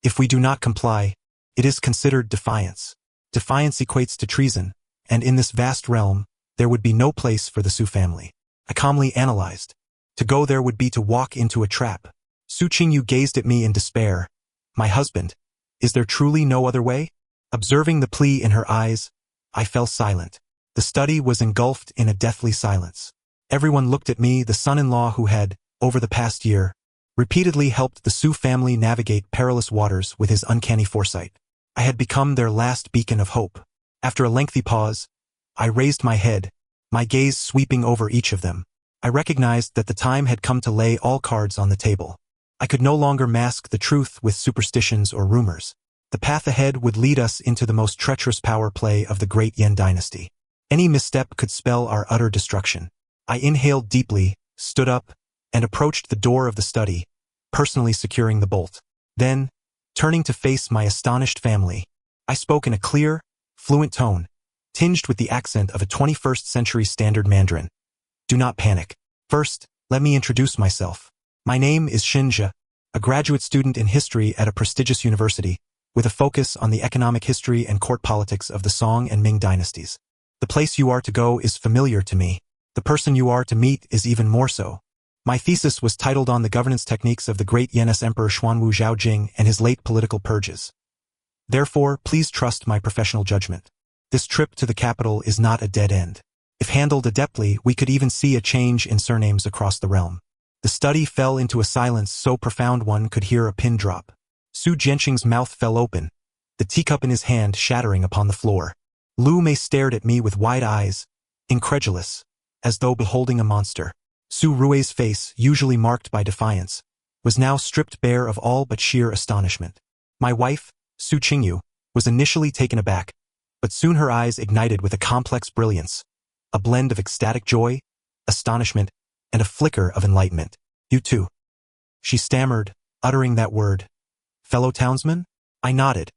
If we do not comply, it is considered defiance. Defiance equates to treason, and in this vast realm, there would be no place for the Su family. I calmly analyzed. To go there would be to walk into a trap. Su Qingyu gazed at me in despair. My husband, is there truly no other way? Observing the plea in her eyes, I fell silent. The study was engulfed in a deathly silence. Everyone looked at me, the son-in-law who had, over the past year, repeatedly helped the Su family navigate perilous waters with his uncanny foresight. I had become their last beacon of hope. After a lengthy pause, I raised my head, my gaze sweeping over each of them. I recognized that the time had come to lay all cards on the table. I could no longer mask the truth with superstitions or rumors. The path ahead would lead us into the most treacherous power play of the great Yan dynasty. Any misstep could spell our utter destruction. I inhaled deeply, stood up, and approached the door of the study, personally securing the bolt. Then, turning to face my astonished family, I spoke in a clear, fluent tone, tinged with the accent of a 21st century standard Mandarin. Do not panic. First, let me introduce myself. My name is Xinjia, a graduate student in history at a prestigious university, with a focus on the economic history and court politics of the Song and Ming dynasties. The place you are to go is familiar to me. The person you are to meet is even more so. My thesis was titled On the Governance Techniques of the Great Yan's Emperor Xuanwu Zhaojing and His Late Political Purges. Therefore, please trust my professional judgment. This trip to the capital is not a dead end. If handled adeptly, we could even see a change in surnames across the realm. The study fell into a silence so profound one could hear a pin drop. Su Jianqing's mouth fell open, the teacup in his hand shattering upon the floor. Lu Mei stared at me with wide eyes, incredulous, as though beholding a monster. Su Rui's face, usually marked by defiance, was now stripped bare of all but sheer astonishment. My wife, Su Qingyu, was initially taken aback, but soon her eyes ignited with a complex brilliance, a blend of ecstatic joy, astonishment, and a flicker of enlightenment. You too. She stammered, uttering that word. Fellow townsman? I nodded,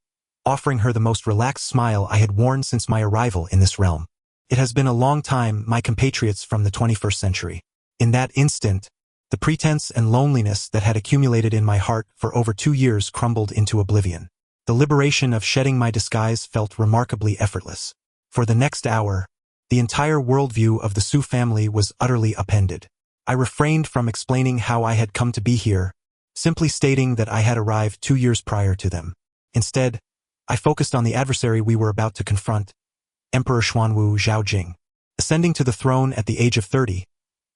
offering her the most relaxed smile I had worn since my arrival in this realm. It has been a long time, my compatriots from the 21st century. In that instant, the pretense and loneliness that had accumulated in my heart for over 2 years crumbled into oblivion. The liberation of shedding my disguise felt remarkably effortless. For the next hour, the entire worldview of the Su family was utterly upended. I refrained from explaining how I had come to be here, simply stating that I had arrived 2 years prior to them. Instead, I focused on the adversary we were about to confront, Emperor Xuanwu Zhaojing. Ascending to the throne at the age of 30,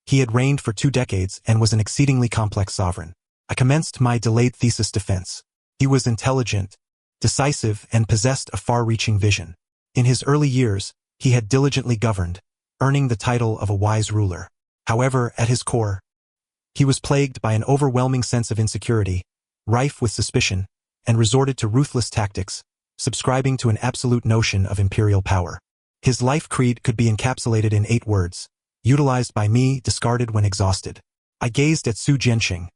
he had reigned for 2 decades and was an exceedingly complex sovereign. I commenced my delayed thesis defense. He was intelligent, decisive, and possessed a far-reaching vision. In his early years, he had diligently governed, earning the title of a wise ruler. However, at his core, he was plagued by an overwhelming sense of insecurity, rife with suspicion, and resorted to ruthless tactics, subscribing to an absolute notion of imperial power. His life creed could be encapsulated in 8 words, utilized by me, discarded when exhausted. I gazed at Su Jianqing.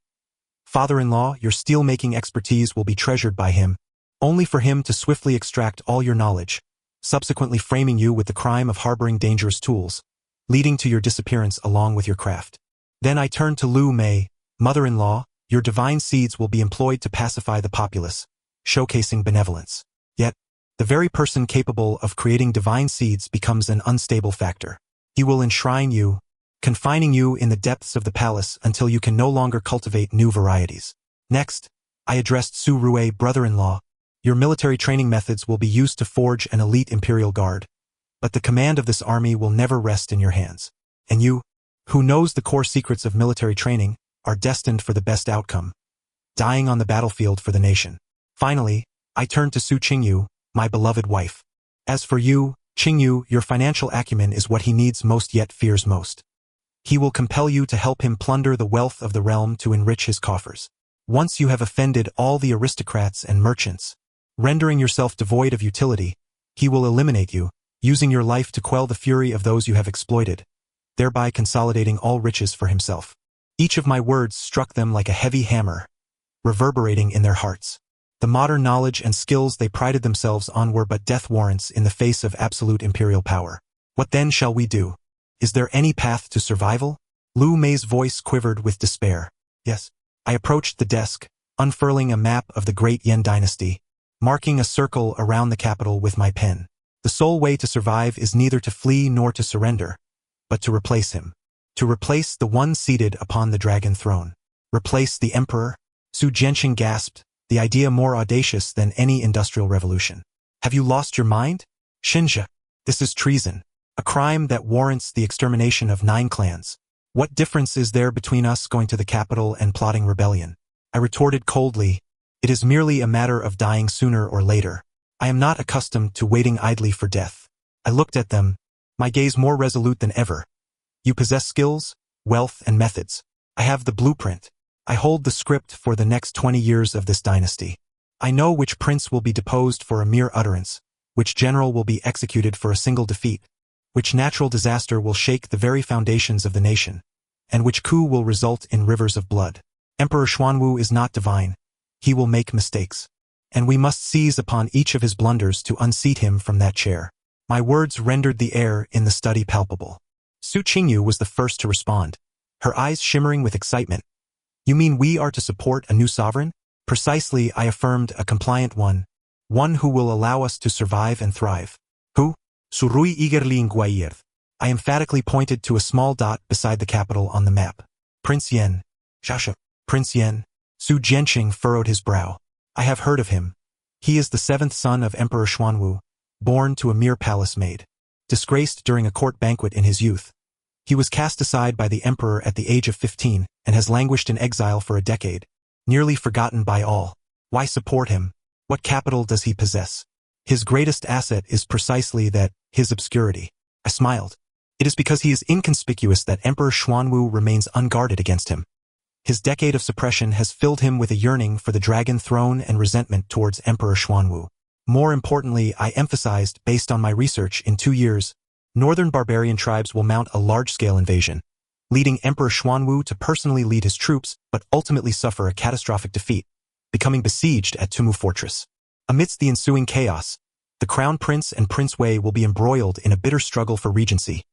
Father-in-law, your steel-making expertise will be treasured by him, only for him to swiftly extract all your knowledge, subsequently framing you with the crime of harboring dangerous tools, leading to your disappearance along with your craft. Then I turned to Lu Mei. Mother-in-law, your divine seeds will be employed to pacify the populace, showcasing benevolence. Yet, the very person capable of creating divine seeds becomes an unstable factor. He will enshrine you, confining you in the depths of the palace until you can no longer cultivate new varieties. Next, I addressed Su Rui, brother-in-law. Your military training methods will be used to forge an elite imperial guard, but the command of this army will never rest in your hands. And you, who knows the core secrets of military training, are destined for the best outcome, dying on the battlefield for the nation. Finally, I turned to Su Qingyu, my beloved wife. As for you, Qingyu, your financial acumen is what he needs most yet fears most. He will compel you to help him plunder the wealth of the realm to enrich his coffers. Once you have offended all the aristocrats and merchants, rendering yourself devoid of utility, he will eliminate you, using your life to quell the fury of those you have exploited, thereby consolidating all riches for himself. Each of my words struck them like a heavy hammer, reverberating in their hearts. The modern knowledge and skills they prided themselves on were but death warrants in the face of absolute imperial power. What then shall we do? Is there any path to survival? Lu Mei's voice quivered with despair. Yes. I approached the desk, unfurling a map of the Great Yan dynasty, marking a circle around the capital with my pen. The sole way to survive is neither to flee nor to surrender, but to replace him. To replace the one seated upon the dragon throne. Replace the emperor? Su Jianqing gasped, the idea more audacious than any industrial revolution. Have you lost your mind? Shinja, this is treason, a crime that warrants the extermination of 9 clans. What difference is there between us going to the capital and plotting rebellion? I retorted coldly, it is merely a matter of dying sooner or later. I am not accustomed to waiting idly for death. I looked at them, my gaze more resolute than ever. You possess skills, wealth, and methods. I have the blueprint. I hold the script for the next 20 years of this dynasty. I know which prince will be deposed for a mere utterance, which general will be executed for a single defeat, which natural disaster will shake the very foundations of the nation, and which coup will result in rivers of blood. Emperor Xuanwu is not divine. He will make mistakes, and we must seize upon each of his blunders to unseat him from that chair. My words rendered the air in the study palpable. Su Qingyu was the first to respond, her eyes shimmering with excitement. You mean we are to support a new sovereign? Precisely, I affirmed, a compliant one who will allow us to survive and thrive. Who? Surui eagerly inquired. I emphatically pointed to a small dot beside the capital on the map. Prince Yen. Shasha. Prince Yen. Su Jianqing furrowed his brow. I have heard of him. He is the seventh son of Emperor Xuanwu, born to a mere palace maid. Disgraced during a court banquet in his youth, he was cast aside by the emperor at the age of 15 and has languished in exile for a decade, nearly forgotten by all. Why support him? What capital does he possess? His greatest asset is precisely that, his obscurity. I smiled. It is because he is inconspicuous that Emperor Xuanwu remains unguarded against him. His decade of suppression has filled him with a yearning for the dragon throne and resentment towards Emperor Xuanwu. More importantly, I emphasized, based on my research, in 2 years, northern barbarian tribes will mount a large-scale invasion, leading Emperor Xuanwu to personally lead his troops but ultimately suffer a catastrophic defeat, becoming besieged at Tumu Fortress. Amidst the ensuing chaos, the Crown Prince and Prince Wei will be embroiled in a bitter struggle for regency,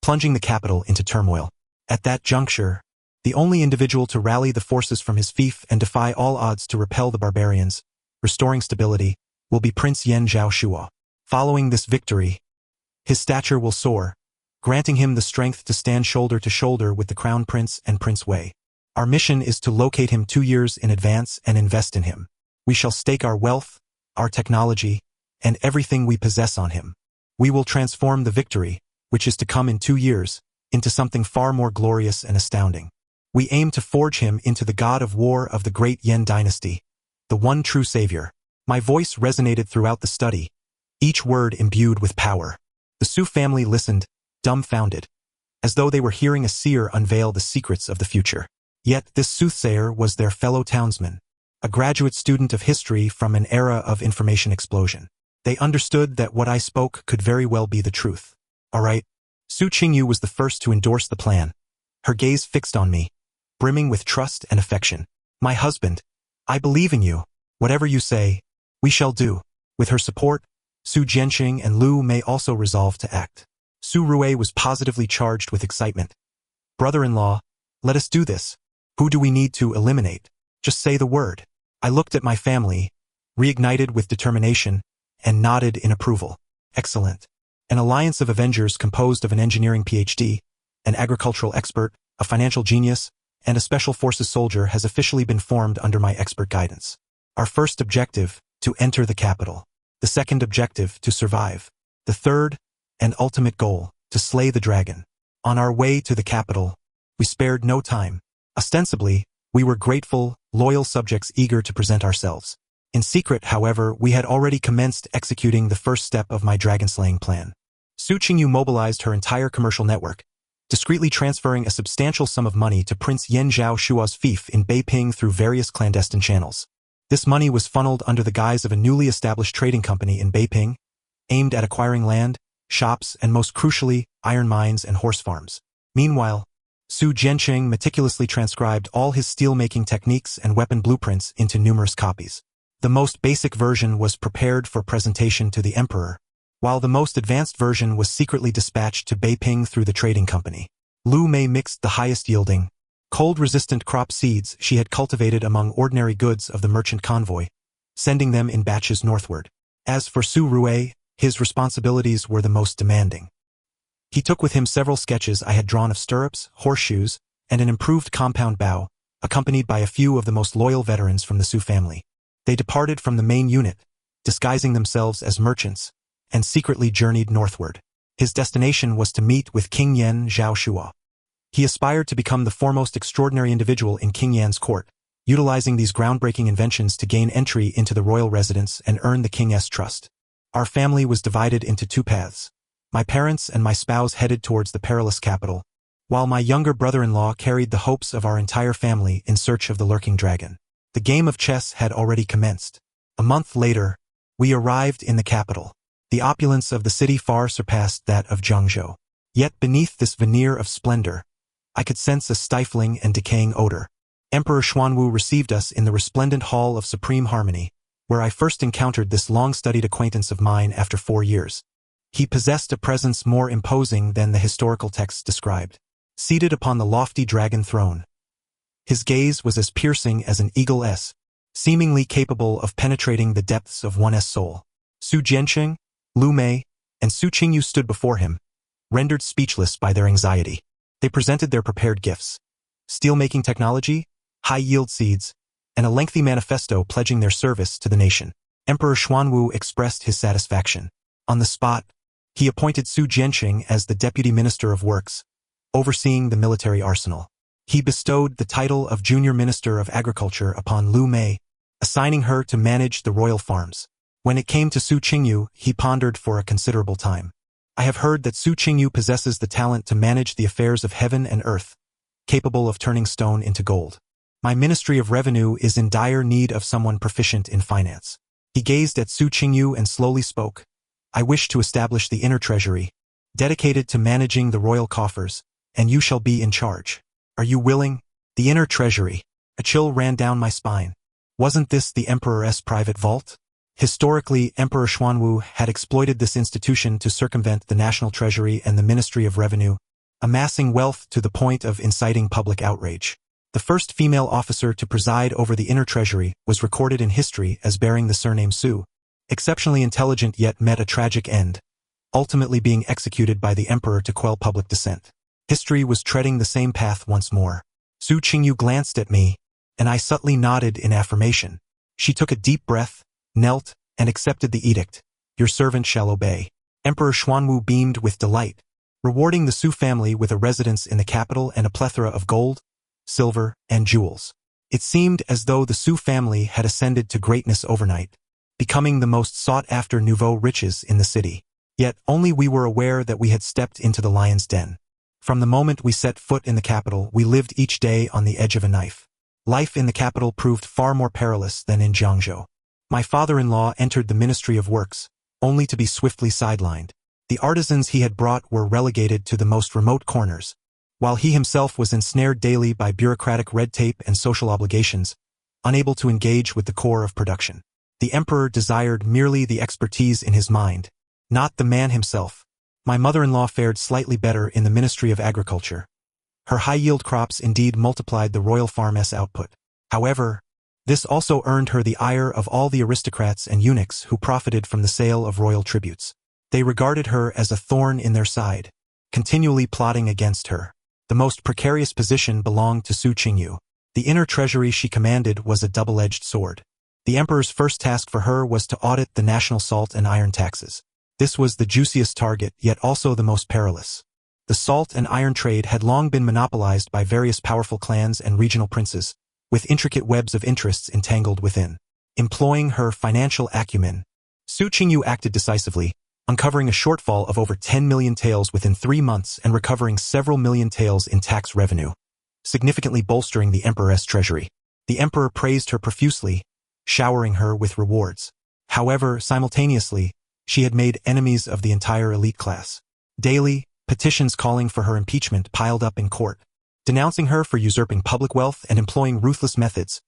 plunging the capital into turmoil. At that juncture, the only individual to rally the forces from his fief and defy all odds to repel the barbarians, restoring stability, will be Prince Yen Zhaoshua. Following this victory, his stature will soar, granting him the strength to stand shoulder to shoulder with the Crown Prince and Prince Wei. Our mission is to locate him 2 years in advance and invest in him. We shall stake our wealth, our technology, and everything we possess on him. We will transform the victory, which is to come in 2 years, into something far more glorious and astounding. We aim to forge him into the god of war of the great Yen dynasty, the one true savior. My voice resonated throughout the study, each word imbued with power. The Su family listened, dumbfounded, as though they were hearing a seer unveil the secrets of the future. Yet this soothsayer was their fellow townsman, a graduate student of history from an era of information explosion. They understood that what I spoke could very well be the truth. All right. Su Qingyu was the first to endorse the plan, her gaze fixed on me, brimming with trust and affection. My husband, I believe in you. Whatever you say, we shall do. With her support, Su Jianqing and Lu Mei also resolved to act. Su Rui was positively charged with excitement. Brother-in-law, let us do this. Who do we need to eliminate? Just say the word. I looked at my family, reignited with determination, and nodded in approval. Excellent. An alliance of Avengers composed of an engineering PhD, an agricultural expert, a financial genius, and a special forces soldier has officially been formed under my expert guidance. Our first objective, to enter the capital. The second objective, to survive. The third, and ultimate goal, to slay the dragon. On our way to the capital, we spared no time. Ostensibly, we were grateful, loyal subjects eager to present ourselves. In secret, however, we had already commenced executing the first step of my dragon-slaying plan. Su Qingyu mobilized her entire commercial network, discreetly transferring a substantial sum of money to Prince Yen Zhaoshua's fief in Beiping through various clandestine channels. This money was funneled under the guise of a newly established trading company in Beiping, aimed at acquiring land, shops, and most crucially, iron mines and horse farms. Meanwhile, Su Jianqing meticulously transcribed all his steel-making techniques and weapon blueprints into numerous copies. The most basic version was prepared for presentation to the emperor, while the most advanced version was secretly dispatched to Beiping through the trading company. Lu Mei mixed the highest-yielding, cold-resistant crop seeds she had cultivated among ordinary goods of the merchant convoy, sending them in batches northward. As for Su Rui, his responsibilities were the most demanding. He took with him several sketches I had drawn of stirrups, horseshoes, and an improved compound bow, accompanied by a few of the most loyal veterans from the Su family. They departed from the main unit, disguising themselves as merchants, and secretly journeyed northward. His destination was to meet with King Yen Zhaoshua. He aspired to become the foremost extraordinary individual in King Yan's court, utilizing these groundbreaking inventions to gain entry into the royal residence and earn the king's trust. Our family was divided into 2 paths. My parents and my spouse headed towards the perilous capital, while my younger brother-in-law carried the hopes of our entire family in search of the lurking dragon. The game of chess had already commenced. A month later, we arrived in the capital. The opulence of the city far surpassed that of Zhengzhou. Yet beneath this veneer of splendor, I could sense a stifling and decaying odor. Emperor Xuanwu received us in the resplendent Hall of Supreme Harmony, where I first encountered this long-studied acquaintance of mine after 4 years. He possessed a presence more imposing than the historical texts described. Seated upon the lofty dragon throne, his gaze was as piercing as an eagle's, seemingly capable of penetrating the depths of one's soul. Su Jianqing, Lu Mei, and Su Qingyu stood before him, rendered speechless by their anxiety. They presented their prepared gifts, steel-making technology, high-yield seeds, and a lengthy manifesto pledging their service to the nation. Emperor Xuanwu expressed his satisfaction. On the spot, he appointed Su Jianqing as the Deputy Minister of Works, overseeing the military arsenal. He bestowed the title of Junior Minister of Agriculture upon Lu Mei, assigning her to manage the royal farms. When it came to Su Qingyu, he pondered for a considerable time. I have heard that Su Qingyu possesses the talent to manage the affairs of heaven and earth, capable of turning stone into gold. My Ministry of Revenue is in dire need of someone proficient in finance. He gazed at Su Qingyu and slowly spoke. I wish to establish the inner treasury, dedicated to managing the royal coffers, and you shall be in charge. Are you willing? The inner treasury. A chill ran down my spine. Wasn't this the emperor's private vault? Historically, Emperor Xuanwu had exploited this institution to circumvent the national treasury and the Ministry of Revenue, amassing wealth to the point of inciting public outrage. The first female officer to preside over the inner treasury was recorded in history as bearing the surname Su. Exceptionally intelligent yet met a tragic end, ultimately being executed by the emperor to quell public dissent. History was treading the same path once more. Su Qingyu glanced at me, and I subtly nodded in affirmation. She took a deep breath, knelt, and accepted the edict. Your servant shall obey. Emperor Xuanwu beamed with delight, rewarding the Su family with a residence in the capital and a plethora of gold, silver, and jewels. It seemed as though the Su family had ascended to greatness overnight, becoming the most sought-after nouveau riches in the city. Yet only we were aware that we had stepped into the lion's den. From the moment we set foot in the capital, we lived each day on the edge of a knife. Life in the capital proved far more perilous than in Jiangzhou. My father-in-law entered the Ministry of Works, only to be swiftly sidelined. The artisans he had brought were relegated to the most remote corners, while he himself was ensnared daily by bureaucratic red tape and social obligations, unable to engage with the core of production. The emperor desired merely the expertise in his mind, not the man himself. My mother-in-law fared slightly better in the Ministry of Agriculture. Her high-yield crops indeed multiplied the royal farm's output. However, this also earned her the ire of all the aristocrats and eunuchs who profited from the sale of royal tributes. They regarded her as a thorn in their side, continually plotting against her. The most precarious position belonged to Su Qingyu. The inner treasury she commanded was a double-edged sword. The emperor's first task for her was to audit the national salt and iron taxes. This was the juiciest target, yet also the most perilous. The salt and iron trade had long been monopolized by various powerful clans and regional princes, with intricate webs of interests entangled within. Employing her financial acumen, Su Qingyu acted decisively, uncovering a shortfall of over 10 million taels within 3 months and recovering several million taels in tax revenue, significantly bolstering the emperor's treasury. The emperor praised her profusely, showering her with rewards. However, simultaneously, she had made enemies of the entire elite class. Daily, petitions calling for her impeachment piled up in court, denouncing her for usurping public wealth and employing ruthless methods,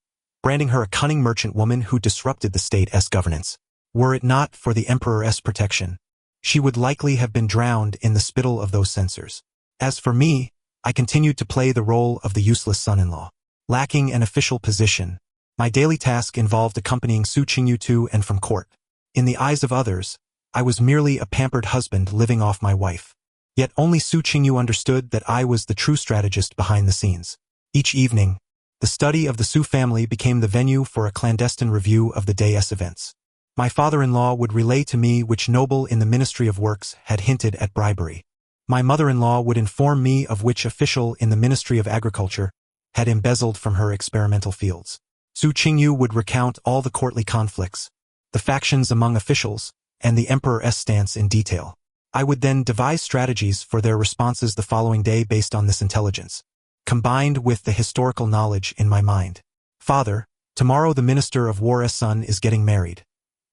branding her a cunning merchant woman who disrupted the state's governance. Were it not for the emperor's protection, she would likely have been drowned in the spittle of those censors. As for me, I continued to play the role of the useless son-in-law. Lacking an official position, my daily task involved accompanying Su Qingyu to and from court. In the eyes of others, I was merely a pampered husband living off my wife. Yet only Su Qingyu understood that I was the true strategist behind the scenes. Each evening, the study of the Su family became the venue for a clandestine review of the day's events. My father-in-law would relay to me which noble in the Ministry of Works had hinted at bribery. My mother-in-law would inform me of which official in the Ministry of Agriculture had embezzled from her experimental fields. Su Qingyu would recount all the courtly conflicts, the factions among officials, and the emperor's stance in detail. I would then devise strategies for their responses the following day based on this intelligence, combined with the historical knowledge in my mind. Father, tomorrow the Minister of War's son is getting married.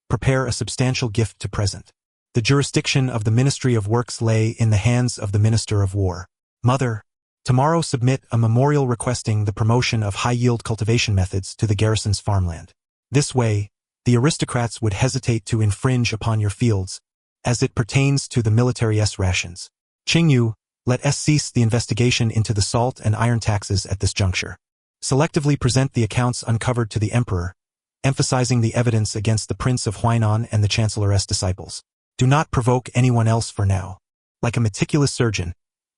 Prepare a substantial gift to present. The jurisdiction of the Ministry of Works lay in the hands of the Minister of War. Mother, tomorrow submit a memorial requesting the promotion of high-yield cultivation methods to the garrison's farmland. This way, the aristocrats would hesitate to infringe upon your fields, as it pertains to the military's rations. Qingyu, let us cease the investigation into the salt and iron taxes at this juncture. Selectively present the accounts uncovered to the emperor, emphasizing the evidence against the Prince of Huainan and the Chancellor's disciples. Do not provoke anyone else for now. Like a meticulous surgeon,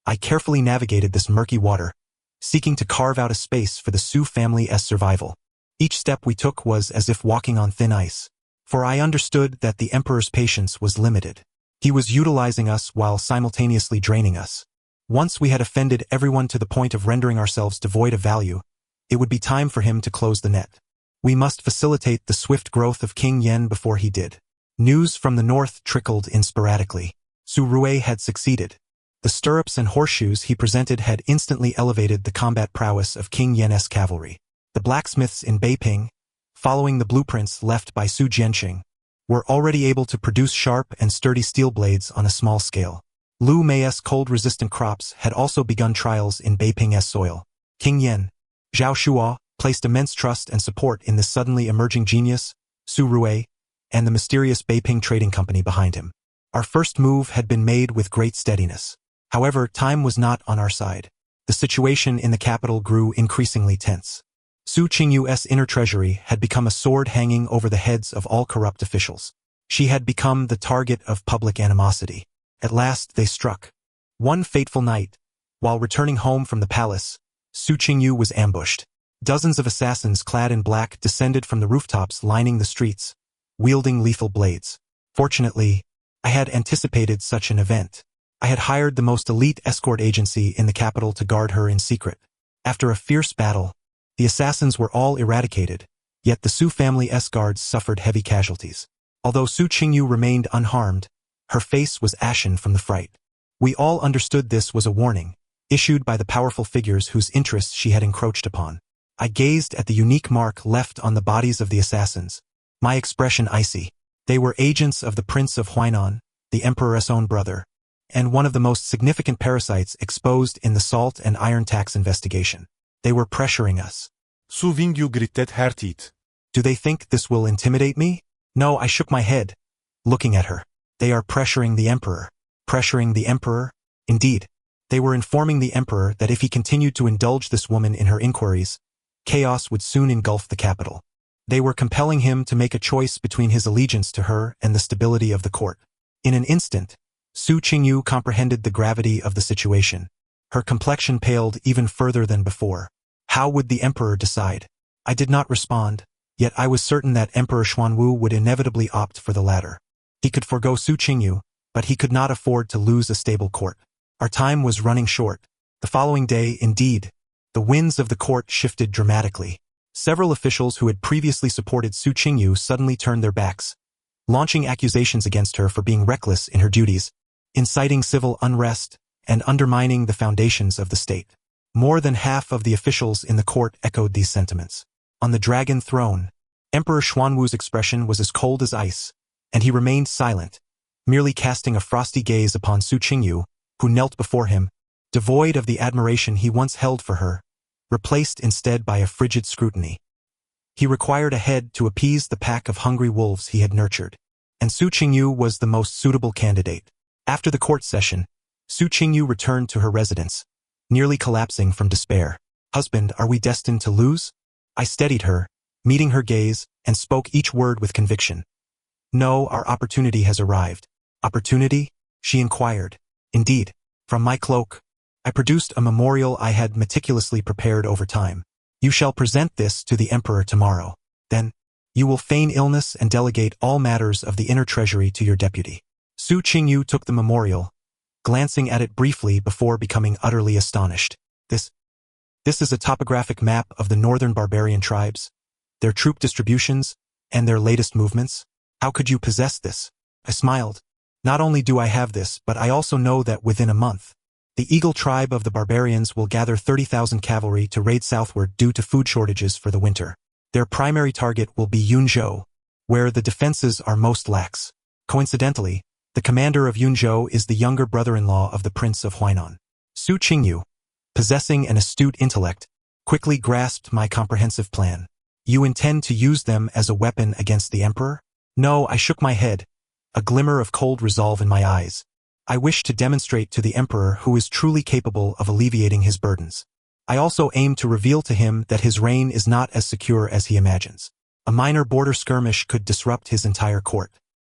I carefully navigated this murky water, seeking to carve out a space for the Su family's survival. Each step we took was as if walking on thin ice, for I understood that the emperor's patience was limited. He was utilizing us while simultaneously draining us. Once we had offended everyone to the point of rendering ourselves devoid of value, it would be time for him to close the net. We must facilitate the swift growth of King Yen before he did. News from the north trickled in sporadically. Su Rui had succeeded. The stirrups and horseshoes he presented had instantly elevated the combat prowess of King Yen's cavalry. The blacksmiths in Beiping, following the blueprints left by Su Jianqing, were already able to produce sharp and sturdy steel blades on a small scale. Lu Mei's cold-resistant crops had also begun trials in Beiping's soil. King Yen, Zhao Shuo, placed immense trust and support in the suddenly emerging genius, Su Rui, and the mysterious Beiping trading company behind him. Our first move had been made with great steadiness. However, time was not on our side. The situation in the capital grew increasingly tense. Su Qingyu's inner treasury had become a sword hanging over the heads of all corrupt officials. She had become the target of public animosity. At last they struck. One fateful night, while returning home from the palace, Su Qingyu was ambushed. Dozens of assassins clad in black descended from the rooftops lining the streets, wielding lethal blades. Fortunately, I had anticipated such an event. I had hired the most elite escort agency in the capital to guard her in secret. After a fierce battle, the assassins were all eradicated, yet the Su family's guards suffered heavy casualties. Although Su Qingyu remained unharmed, her face was ashen from the fright. We all understood this was a warning, issued by the powerful figures whose interests she had encroached upon. I gazed at the unique mark left on the bodies of the assassins, my expression icy. They were agents of the Prince of Huainan, the Emperor's own brother, and one of the most significant parasites exposed in the salt and iron tax investigation. They were pressuring us. Su Wingyu gritted her teeth. Do they think this will intimidate me? No, I shook my head, looking at her. They are pressuring the Emperor. Pressuring the Emperor? Indeed. They were informing the Emperor that if he continued to indulge this woman in her inquiries, chaos would soon engulf the capital. They were compelling him to make a choice between his allegiance to her and the stability of the court. In an instant, Su Qingyu comprehended the gravity of the situation. Her complexion paled even further than before. How would the Emperor decide? I did not respond, yet I was certain that Emperor Xuanwu would inevitably opt for the latter. He could forego Su Qingyu, but he could not afford to lose a stable court. Our time was running short. The following day, indeed, the winds of the court shifted dramatically. Several officials who had previously supported Su Qingyu suddenly turned their backs, launching accusations against her for being reckless in her duties, inciting civil unrest, and undermining the foundations of the state. More than half of the officials in the court echoed these sentiments. On the dragon throne, Emperor Xuanwu's expression was as cold as ice, and he remained silent, merely casting a frosty gaze upon Su Qingyu, who knelt before him, devoid of the admiration he once held for her, replaced instead by a frigid scrutiny. He required a head to appease the pack of hungry wolves he had nurtured, and Su Qingyu was the most suitable candidate. After the court session, Su Qingyu returned to her residence, nearly collapsing from despair. Husband, are we destined to lose? I steadied her, meeting her gaze, and spoke each word with conviction. No, our opportunity has arrived. Opportunity? She inquired. Indeed. From my cloak, I produced a memorial I had meticulously prepared over time. You shall present this to the Emperor tomorrow. Then, you will feign illness and delegate all matters of the inner treasury to your deputy. Su Qingyu took the memorial, glancing at it briefly before becoming utterly astonished. This is a topographic map of the northern barbarian tribes, their troop distributions, and their latest movements. How could you possess this? I smiled. Not only do I have this, but I also know that within a month, the Eagle tribe of the barbarians will gather 30,000 cavalry to raid southward due to food shortages for the winter. Their primary target will be Yunzhou, where the defenses are most lax. Coincidentally, the commander of Yunzhou is the younger brother-in-law of the Prince of Huainan. Su Qingyu, possessing an astute intellect, quickly grasped my comprehensive plan. You intend to use them as a weapon against the Emperor? No, I shook my head, a glimmer of cold resolve in my eyes. I wish to demonstrate to the Emperor who is truly capable of alleviating his burdens. I also aim to reveal to him that his reign is not as secure as he imagines. A minor border skirmish could disrupt his entire court.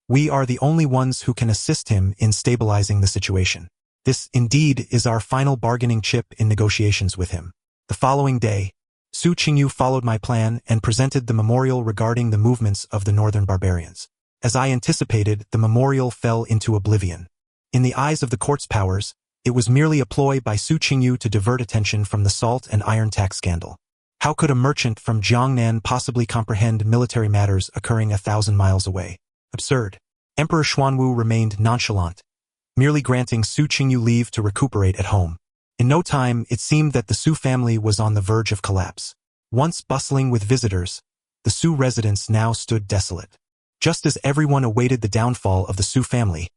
We are the only ones who can assist him in stabilizing the situation. This, indeed, is our final bargaining chip in negotiations with him. The following day, Su Qingyu followed my plan and presented the memorial regarding the movements of the northern barbarians. As I anticipated, the memorial fell into oblivion. In the eyes of the court's powers, it was merely a ploy by Su Qingyu to divert attention from the salt and iron tax scandal. How could a merchant from Jiangnan possibly comprehend military matters occurring 1,000 miles away? Absurd. Emperor Xuanwu remained nonchalant, merely granting Su Qingyu leave to recuperate at home. In no time, it seemed that the Su family was on the verge of collapse. Once bustling with visitors, the Su residence now stood desolate. Just as everyone awaited the downfall of the Su family,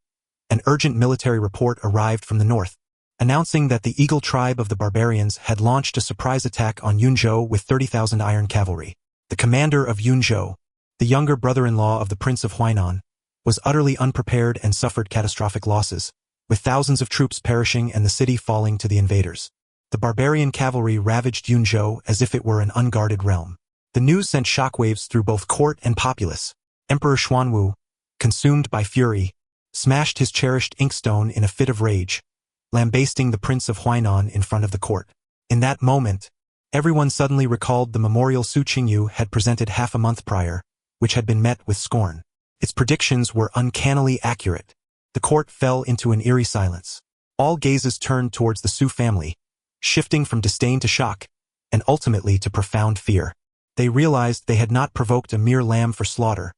an urgent military report arrived from the north, announcing that the Eagle tribe of the barbarians had launched a surprise attack on Yunzhou with 30,000 iron cavalry. The commander of Yunzhou, the younger brother-in-law of the Prince of Huainan, was utterly unprepared and suffered catastrophic losses, with thousands of troops perishing and the city falling to the invaders. The barbarian cavalry ravaged Yunzhou as if it were an unguarded realm. The news sent shockwaves through both court and populace. Emperor Xuanwu, consumed by fury, smashed his cherished inkstone in a fit of rage, lambasting the Prince of Huainan in front of the court. In that moment, everyone suddenly recalled the memorial Su Qingyu had presented half a month prior, which had been met with scorn. Its predictions were uncannily accurate. The court fell into an eerie silence. All gazes turned towards the Su family, shifting from disdain to shock, and ultimately to profound fear. They realized they had not provoked a mere lamb for slaughter,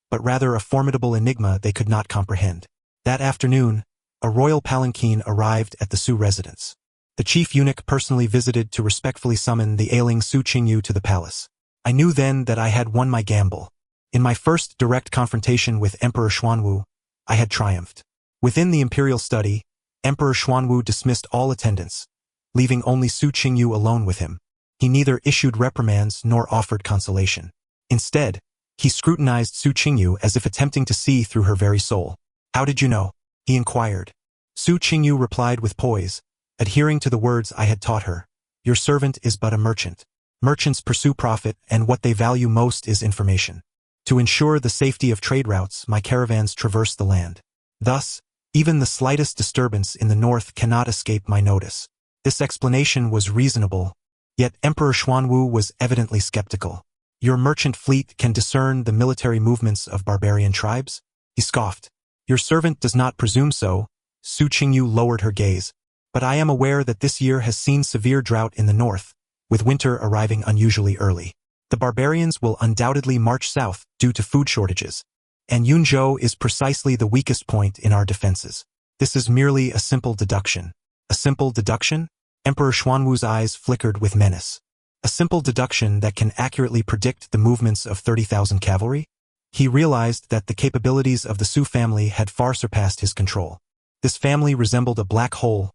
but rather a formidable enigma they could not comprehend. That afternoon, a royal palanquin arrived at the Su residence. The chief eunuch personally visited to respectfully summon the ailing Su Qingyu to the palace. I knew then that I had won my gamble. In my first direct confrontation with Emperor Xuanwu, I had triumphed. Within the imperial study, Emperor Xuanwu dismissed all attendants, leaving only Su Qingyu alone with him. He neither issued reprimands nor offered consolation. Instead, he scrutinized Su Qingyu as if attempting to see through her very soul. "How did you know?" he inquired. Su Qingyu replied with poise, adhering to the words I had taught her. "Your servant is but a merchant. Merchants pursue profit, and what they value most is information. To ensure the safety of trade routes, my caravans traverse the land. Thus, even the slightest disturbance in the north cannot escape my notice." This explanation was reasonable, yet Emperor Xuanwu was evidently skeptical. "Your merchant fleet can discern the military movements of barbarian tribes?" he scoffed. "Your servant does not presume so." Su Qingyu lowered her gaze. "But I am aware that this year has seen severe drought in the north, with winter arriving unusually early. The barbarians will undoubtedly march south due to food shortages, and Yunzhou is precisely the weakest point in our defenses. This is merely a simple deduction." "A simple deduction?" Emperor Xuanwu's eyes flickered with menace. "A simple deduction that can accurately predict the movements of 30,000 cavalry?" He realized that the capabilities of the Su family had far surpassed his control. This family resembled a black hole,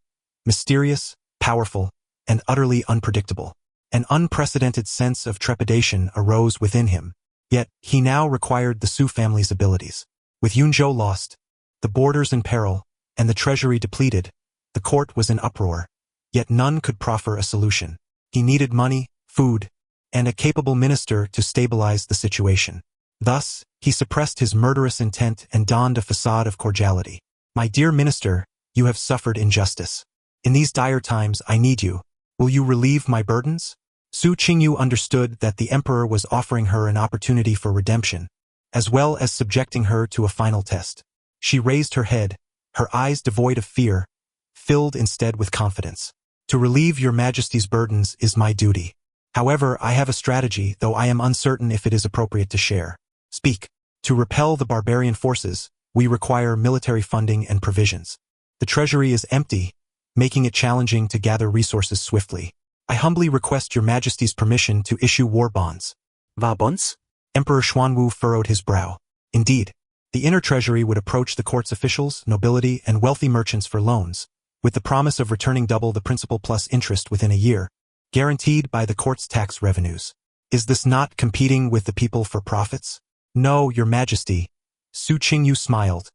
mysterious, powerful, and utterly unpredictable. An unprecedented sense of trepidation arose within him, yet he now required the Su family's abilities. With Yunzhou lost, the borders in peril, and the treasury depleted, the court was in uproar, yet none could proffer a solution. He needed money, food, and a capable minister to stabilize the situation. Thus, he suppressed his murderous intent and donned a facade of cordiality. "My dear minister, you have suffered injustice. In these dire times, I need you. Will you relieve my burdens?" Su Qingyu understood that the emperor was offering her an opportunity for redemption, as well as subjecting her to a final test. She raised her head, her eyes devoid of fear, filled instead with confidence. "To relieve your majesty's burdens is my duty. However, I have a strategy, though I am uncertain if it is appropriate to share." "Speak." "To repel the barbarian forces, we require military funding and provisions. The treasury is empty, making it challenging to gather resources swiftly. I humbly request your majesty's permission to issue war bonds." "War bonds?" Emperor Xuanwu furrowed his brow. Indeed, the inner treasury would approach the court's officials, nobility, and wealthy merchants for loans, with the promise of returning double the principal plus interest within a year, guaranteed by the court's tax revenues. Is this not competing with the people for profits? "No, your majesty." Su Qingyu smiled,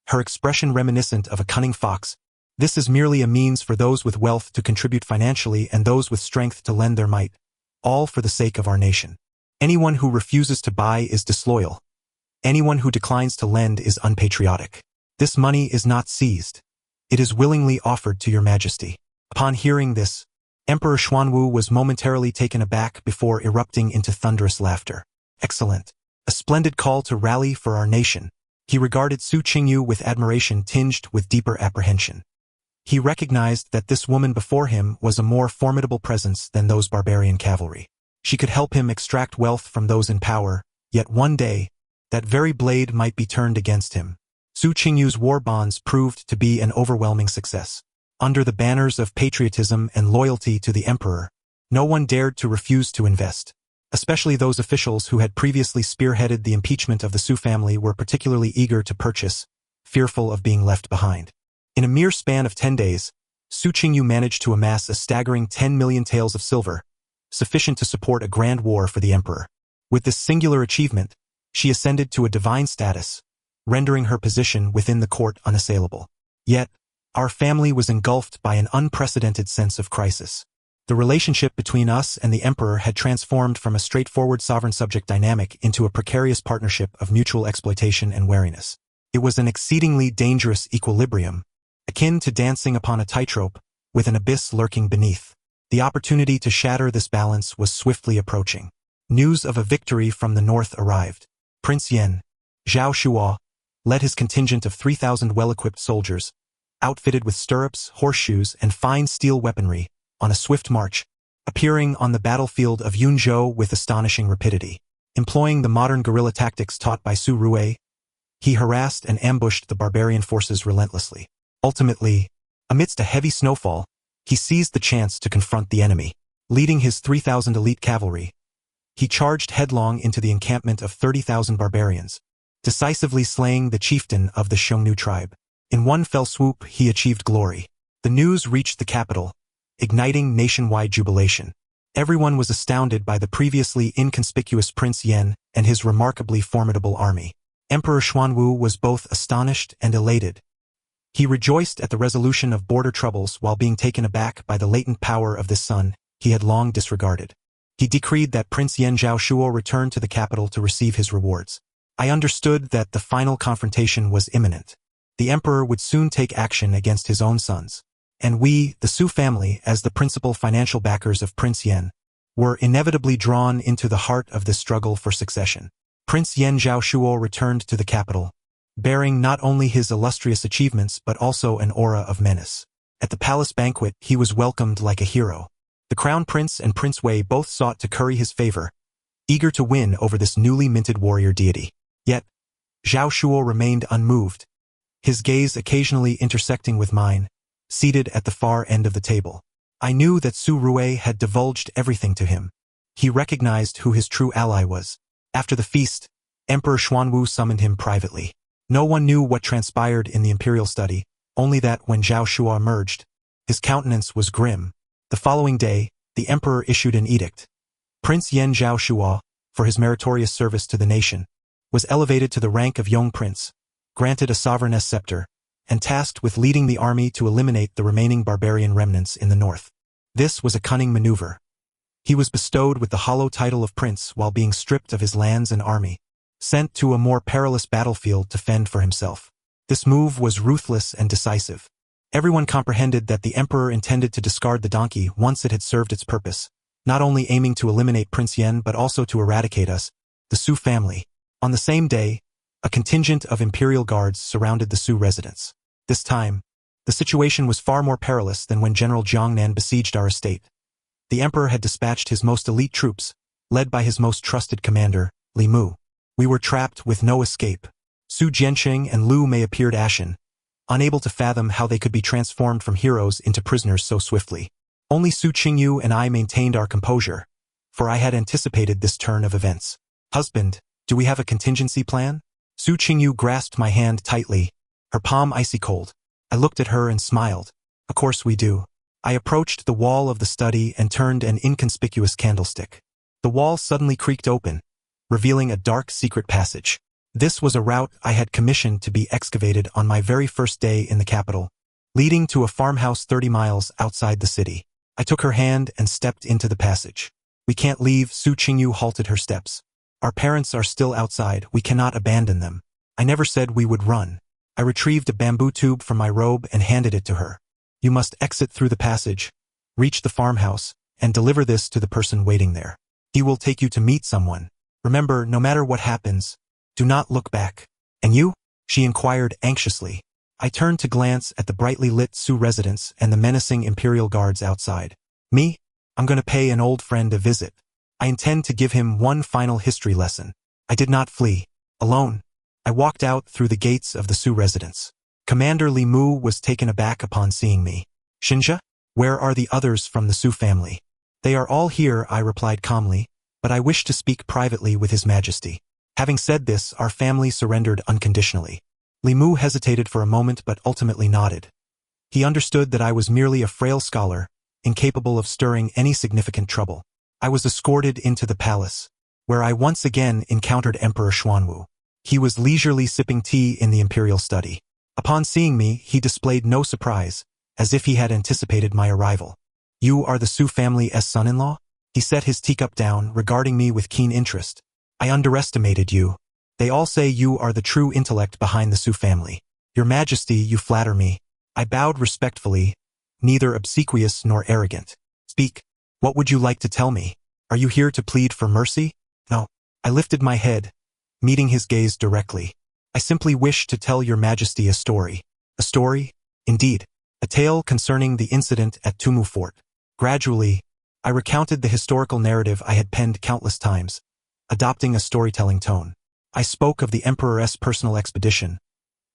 her expression reminiscent of a cunning fox. "This is merely a means for those with wealth to contribute financially and those with strength to lend their might, all for the sake of our nation. Anyone who refuses to buy is disloyal. Anyone who declines to lend is unpatriotic. This money is not seized. It is willingly offered to your majesty." Upon hearing this, Emperor Xuanwu was momentarily taken aback before erupting into thunderous laughter. Excellent. A splendid call to rally for our nation. He regarded Su Qingyu with admiration tinged with deeper apprehension. He recognized that this woman before him was a more formidable presence than those barbarian cavalry. She could help him extract wealth from those in power, yet one day, that very blade might be turned against him. Su Qingyu's war bonds proved to be an overwhelming success. Under the banners of patriotism and loyalty to the emperor, no one dared to refuse to invest. Especially those officials who had previously spearheaded the impeachment of the Su family were particularly eager to purchase, fearful of being left behind. In a mere span of 10 days, Su Qingyu managed to amass a staggering 10 million taels of silver, sufficient to support a grand war for the emperor. With this singular achievement, she ascended to a divine status, rendering her position within the court unassailable. Yet, our family was engulfed by an unprecedented sense of crisis. The relationship between us and the emperor had transformed from a straightforward sovereign-subject dynamic into a precarious partnership of mutual exploitation and wariness. It was an exceedingly dangerous equilibrium, akin to dancing upon a tightrope, with an abyss lurking beneath. The opportunity to shatter this balance was swiftly approaching. News of a victory from the north arrived. Prince Yan, Zhao Shuo, led his contingent of 3,000 well-equipped soldiers, outfitted with stirrups, horseshoes, and fine steel weaponry, on a swift march, appearing on the battlefield of Yunzhou with astonishing rapidity. Employing the modern guerrilla tactics taught by Su Rui, he harassed and ambushed the barbarian forces relentlessly. Ultimately, amidst a heavy snowfall, he seized the chance to confront the enemy. Leading his 3,000 elite cavalry, he charged headlong into the encampment of 30,000 barbarians, decisively slaying the chieftain of the Xiongnu tribe. In one fell swoop, he achieved glory. The news reached the capital, igniting nationwide jubilation. Everyone was astounded by the previously inconspicuous Prince Yan and his remarkably formidable army. Emperor Xuanwu was both astonished and elated. He rejoiced at the resolution of border troubles while being taken aback by the latent power of this son he had long disregarded. He decreed that Prince Yan Zhaoshuo return to the capital to receive his rewards. I understood that the final confrontation was imminent. The emperor would soon take action against his own sons. And we, the Su family, as the principal financial backers of Prince Yan, were inevitably drawn into the heart of this struggle for succession. Prince Yan Zhaoshuo returned to the capital, bearing not only his illustrious achievements but also an aura of menace. At the palace banquet, he was welcomed like a hero. The crown prince and Prince Wei both sought to curry his favor, eager to win over this newly minted warrior deity. Yet, Zhaoshuo remained unmoved, his gaze occasionally intersecting with mine, seated at the far end of the table. I knew that Su Rui had divulged everything to him. He recognized who his true ally was. After the feast, Emperor Xuanwu summoned him privately. No one knew what transpired in the imperial study, only that when Zhao Shuo emerged, his countenance was grim. The following day, the emperor issued an edict. Prince Yan Zhao Shuo, for his meritorious service to the nation, was elevated to the rank of young prince, granted a sovereigness scepter, and tasked with leading the army to eliminate the remaining barbarian remnants in the north. This was a cunning maneuver. He was bestowed with the hollow title of prince while being stripped of his lands and army, sent to a more perilous battlefield to fend for himself. This move was ruthless and decisive. Everyone comprehended that the emperor intended to discard the donkey once it had served its purpose, not only aiming to eliminate Prince Yan but also to eradicate us, the Su family. On the same day, a contingent of imperial guards surrounded the Su residence. This time, the situation was far more perilous than when General Jiangnan besieged our estate. The emperor had dispatched his most elite troops, led by his most trusted commander, Li Mu. We were trapped with no escape. Su Jianqing and Lu Mei appeared ashen, unable to fathom how they could be transformed from heroes into prisoners so swiftly. Only Su Qingyu and I maintained our composure, for I had anticipated this turn of events. Husband, do we have a contingency plan? Su Qingyu grasped my hand tightly, her palm icy cold. I looked at her and smiled. Of course we do. I approached the wall of the study and turned an inconspicuous candlestick. The wall suddenly creaked open, revealing a dark secret passage. This was a route I had commissioned to be excavated on my very first day in the capital, leading to a farmhouse 30 miles outside the city. I took her hand and stepped into the passage. We can't leave, Su Qingyu halted her steps. Our parents are still outside, we cannot abandon them. I never said we would run. I retrieved a bamboo tube from my robe and handed it to her. You must exit through the passage, Reach the farmhouse and deliver this to the person waiting there. He will take you to meet someone. Remember, no matter what happens, do not look back. And you? She inquired anxiously. I turned to glance at the brightly lit Sioux residence and the menacing Imperial guards outside. Me? I'm going to pay an old friend a visit. I intend to give him one final history lesson. I did not flee. Alone. I walked out through the gates of the Sioux residence. Commander Li Mu was taken aback upon seeing me. Shinja? Where are the others from the Sioux family? They are all here, I replied calmly, but I wish to speak privately with His Majesty. Having said this, our family surrendered unconditionally. Li Mu hesitated for a moment but ultimately nodded. He understood that I was merely a frail scholar, incapable of stirring any significant trouble. I was escorted into the palace, where I once again encountered Emperor Xuanwu. He was leisurely sipping tea in the imperial study. Upon seeing me, he displayed no surprise, as if he had anticipated my arrival. You are the Sioux family's son-in-law? He set his teacup down, regarding me with keen interest. I underestimated you. They all say you are the true intellect behind the Sioux family. Your Majesty, you flatter me. I bowed respectfully, neither obsequious nor arrogant. Speak. What would you like to tell me? Are you here to plead for mercy? No. I lifted my head, meeting his gaze directly. I simply wish to tell your Majesty a story. A story? Indeed. A tale concerning the incident at Tumu Fort. Gradually, I recounted the historical narrative I had penned countless times, adopting a storytelling tone. I spoke of the Emperor's personal expedition,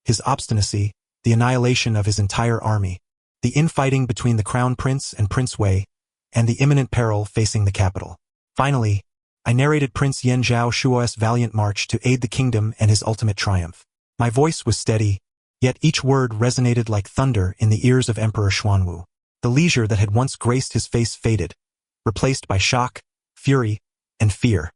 his obstinacy, the annihilation of his entire army, the infighting between the Crown Prince and Prince Wei, and the imminent peril facing the capital. Finally, I narrated Prince Yen Zhao Shuo's valiant march to aid the kingdom and his ultimate triumph. My voice was steady, yet each word resonated like thunder in the ears of Emperor Xuanwu. The leisure that had once graced his face faded, replaced by shock, fury, and fear.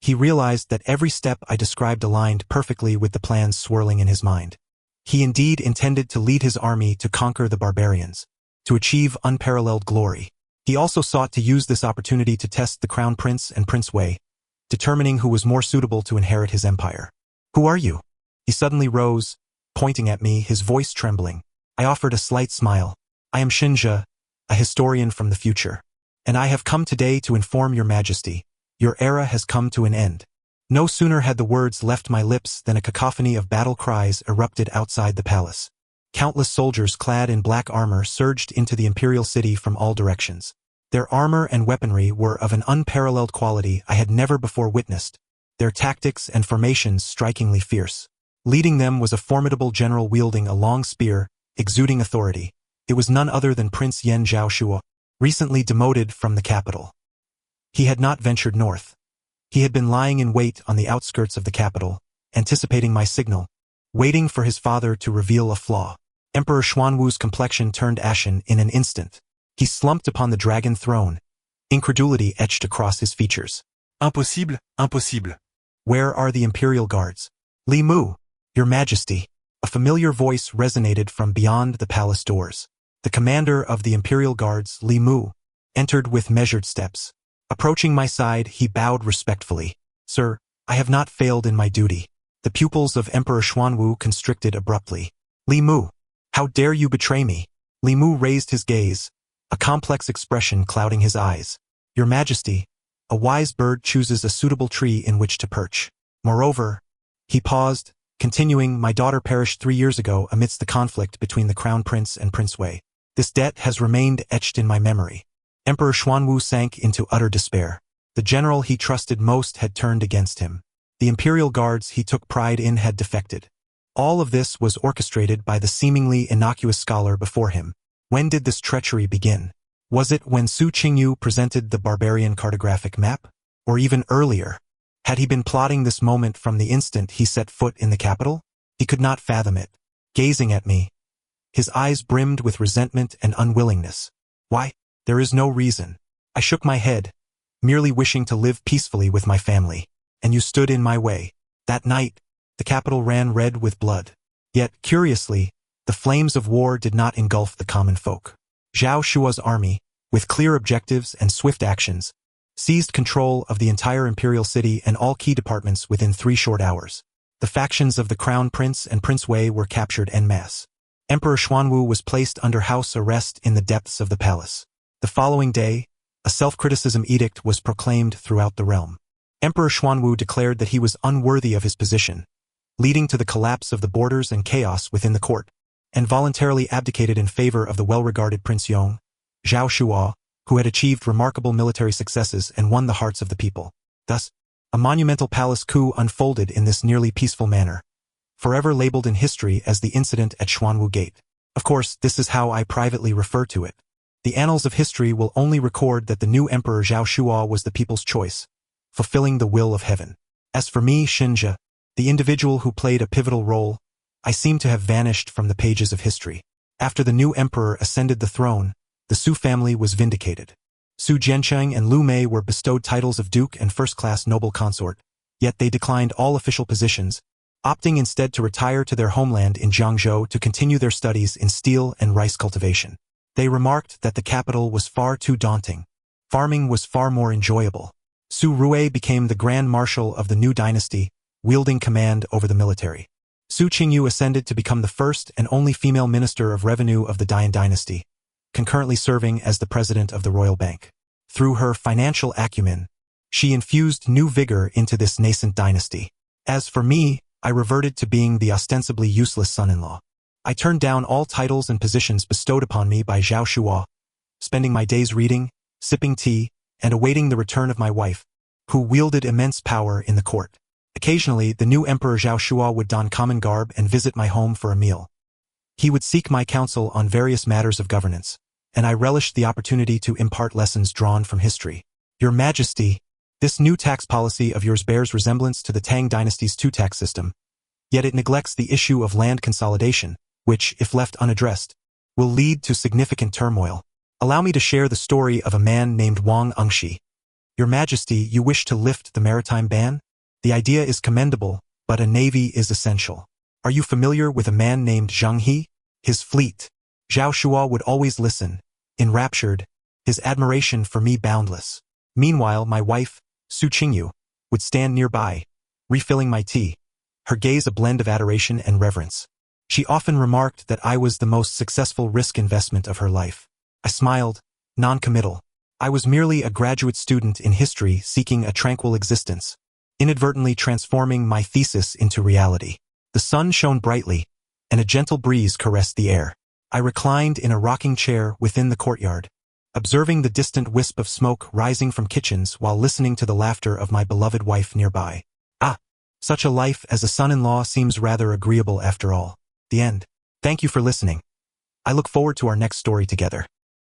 He realized that every step I described aligned perfectly with the plans swirling in his mind. He indeed intended to lead his army to conquer the barbarians, to achieve unparalleled glory. He also sought to use this opportunity to test the Crown Prince and Prince Wei, determining who was more suitable to inherit his empire. Who are you? He suddenly rose, pointing at me, his voice trembling. I offered a slight smile. I am Shinja, a historian from the future, and I have come today to inform your Majesty. Your era has come to an end. No sooner had the words left my lips than a cacophony of battle cries erupted outside the palace. Countless soldiers clad in black armor surged into the imperial city from all directions. Their armor and weaponry were of an unparalleled quality I had never before witnessed, their tactics and formations strikingly fierce. Leading them was a formidable general wielding a long spear, exuding authority. It was none other than Prince Yen Zhao Shuo, recently demoted from the capital. He had not ventured north. He had been lying in wait on the outskirts of the capital, anticipating my signal, waiting for his father to reveal a flaw. Emperor Xuanwu's complexion turned ashen in an instant. He slumped upon the dragon throne, incredulity etched across his features. Impossible, impossible. Where are the imperial guards? Li Mu, your Majesty. A familiar voice resonated from beyond the palace doors. The commander of the imperial guards, Li Mu, entered with measured steps. Approaching my side, he bowed respectfully. Sir, I have not failed in my duty. The pupils of Emperor Xuanwu constricted abruptly. Li Mu, how dare you betray me? Li Mu raised his gaze, a complex expression clouding his eyes. Your Majesty, a wise bird chooses a suitable tree in which to perch. Moreover, he paused, continuing, my daughter perished 3 years ago amidst the conflict between the Crown Prince and Prince Wei. This debt has remained etched in my memory. Emperor Xuanwu sank into utter despair. The general he trusted most had turned against him. The imperial guards he took pride in had defected. All of this was orchestrated by the seemingly innocuous scholar before him. When did this treachery begin? Was it when Su Qingyu presented the barbarian cartographic map? Or even earlier? Had he been plotting this moment from the instant he set foot in the capital? He could not fathom it. Gazing at me, his eyes brimmed with resentment and unwillingness. Why? There is no reason. I shook my head, merely wishing to live peacefully with my family. And you stood in my way. That night, the capital ran red with blood. Yet, curiously, the flames of war did not engulf the common folk. Zhao Shuo's army, with clear objectives and swift actions, seized control of the entire imperial city and all key departments within 3 short hours. The factions of the Crown Prince and Prince Wei were captured en masse. Emperor Xuanwu was placed under house arrest in the depths of the palace. The following day, a self-criticism edict was proclaimed throughout the realm. Emperor Xuanwu declared that he was unworthy of his position, leading to the collapse of the borders and chaos within the court, and voluntarily abdicated in favor of the well-regarded Prince Yong, Zhao Shuo, who had achieved remarkable military successes and won the hearts of the people. Thus, a monumental palace coup unfolded in this nearly peaceful manner, forever labeled in history as the incident at Xuanwu Gate. Of course, this is how I privately refer to it. The annals of history will only record that the new emperor Zhao Shuo was the people's choice, fulfilling the will of heaven. As for me, Xinjia, the individual who played a pivotal role, I seem to have vanished from the pages of history. After the new emperor ascended the throne, the Su family was vindicated. Su Jiancheng and Lu Mei were bestowed titles of duke and first-class noble consort, yet they declined all official positions, opting instead to retire to their homeland in Jiangzhou to continue their studies in steel and rice cultivation. They remarked that the capital was far too daunting. Farming was far more enjoyable. Su Rui became the Grand Marshal of the new dynasty, wielding command over the military. Su Qingyu ascended to become the first and only female minister of revenue of the Dian dynasty, concurrently serving as the president of the royal bank. Through her financial acumen, she infused new vigor into this nascent dynasty. As for me, I reverted to being the ostensibly useless son-in-law. I turned down all titles and positions bestowed upon me by Zhao Shuo, spending my days reading, sipping tea, and awaiting the return of my wife, who wielded immense power in the court. Occasionally, the new Emperor Zhao Shuo would don common garb and visit my home for a meal. He would seek my counsel on various matters of governance, and I relished the opportunity to impart lessons drawn from history. Your Majesty, this new tax policy of yours bears resemblance to the Tang dynasty's two-tax system, yet it neglects the issue of land consolidation, which, if left unaddressed, will lead to significant turmoil. Allow me to share the story of a man named Wang Engshi. Your Majesty, you wish to lift the maritime ban? The idea is commendable, but a navy is essential. Are you familiar with a man named Zhang He? His fleet. Zhao Shuo would always listen, enraptured, his admiration for me boundless. Meanwhile, my wife, Su Qingyu, would stand nearby, refilling my tea, her gaze a blend of adoration and reverence. She often remarked that I was the most successful risk investment of her life. I smiled, non-committal. I was merely a graduate student in history seeking a tranquil existence, inadvertently transforming my thesis into reality. The sun shone brightly, and a gentle breeze caressed the air. I reclined in a rocking chair within the courtyard, observing the distant wisp of smoke rising from kitchens while listening to the laughter of my beloved wife nearby. Such a life as a son-in-law seems rather agreeable after all. The end. Thank you for listening. I look forward to our next story together.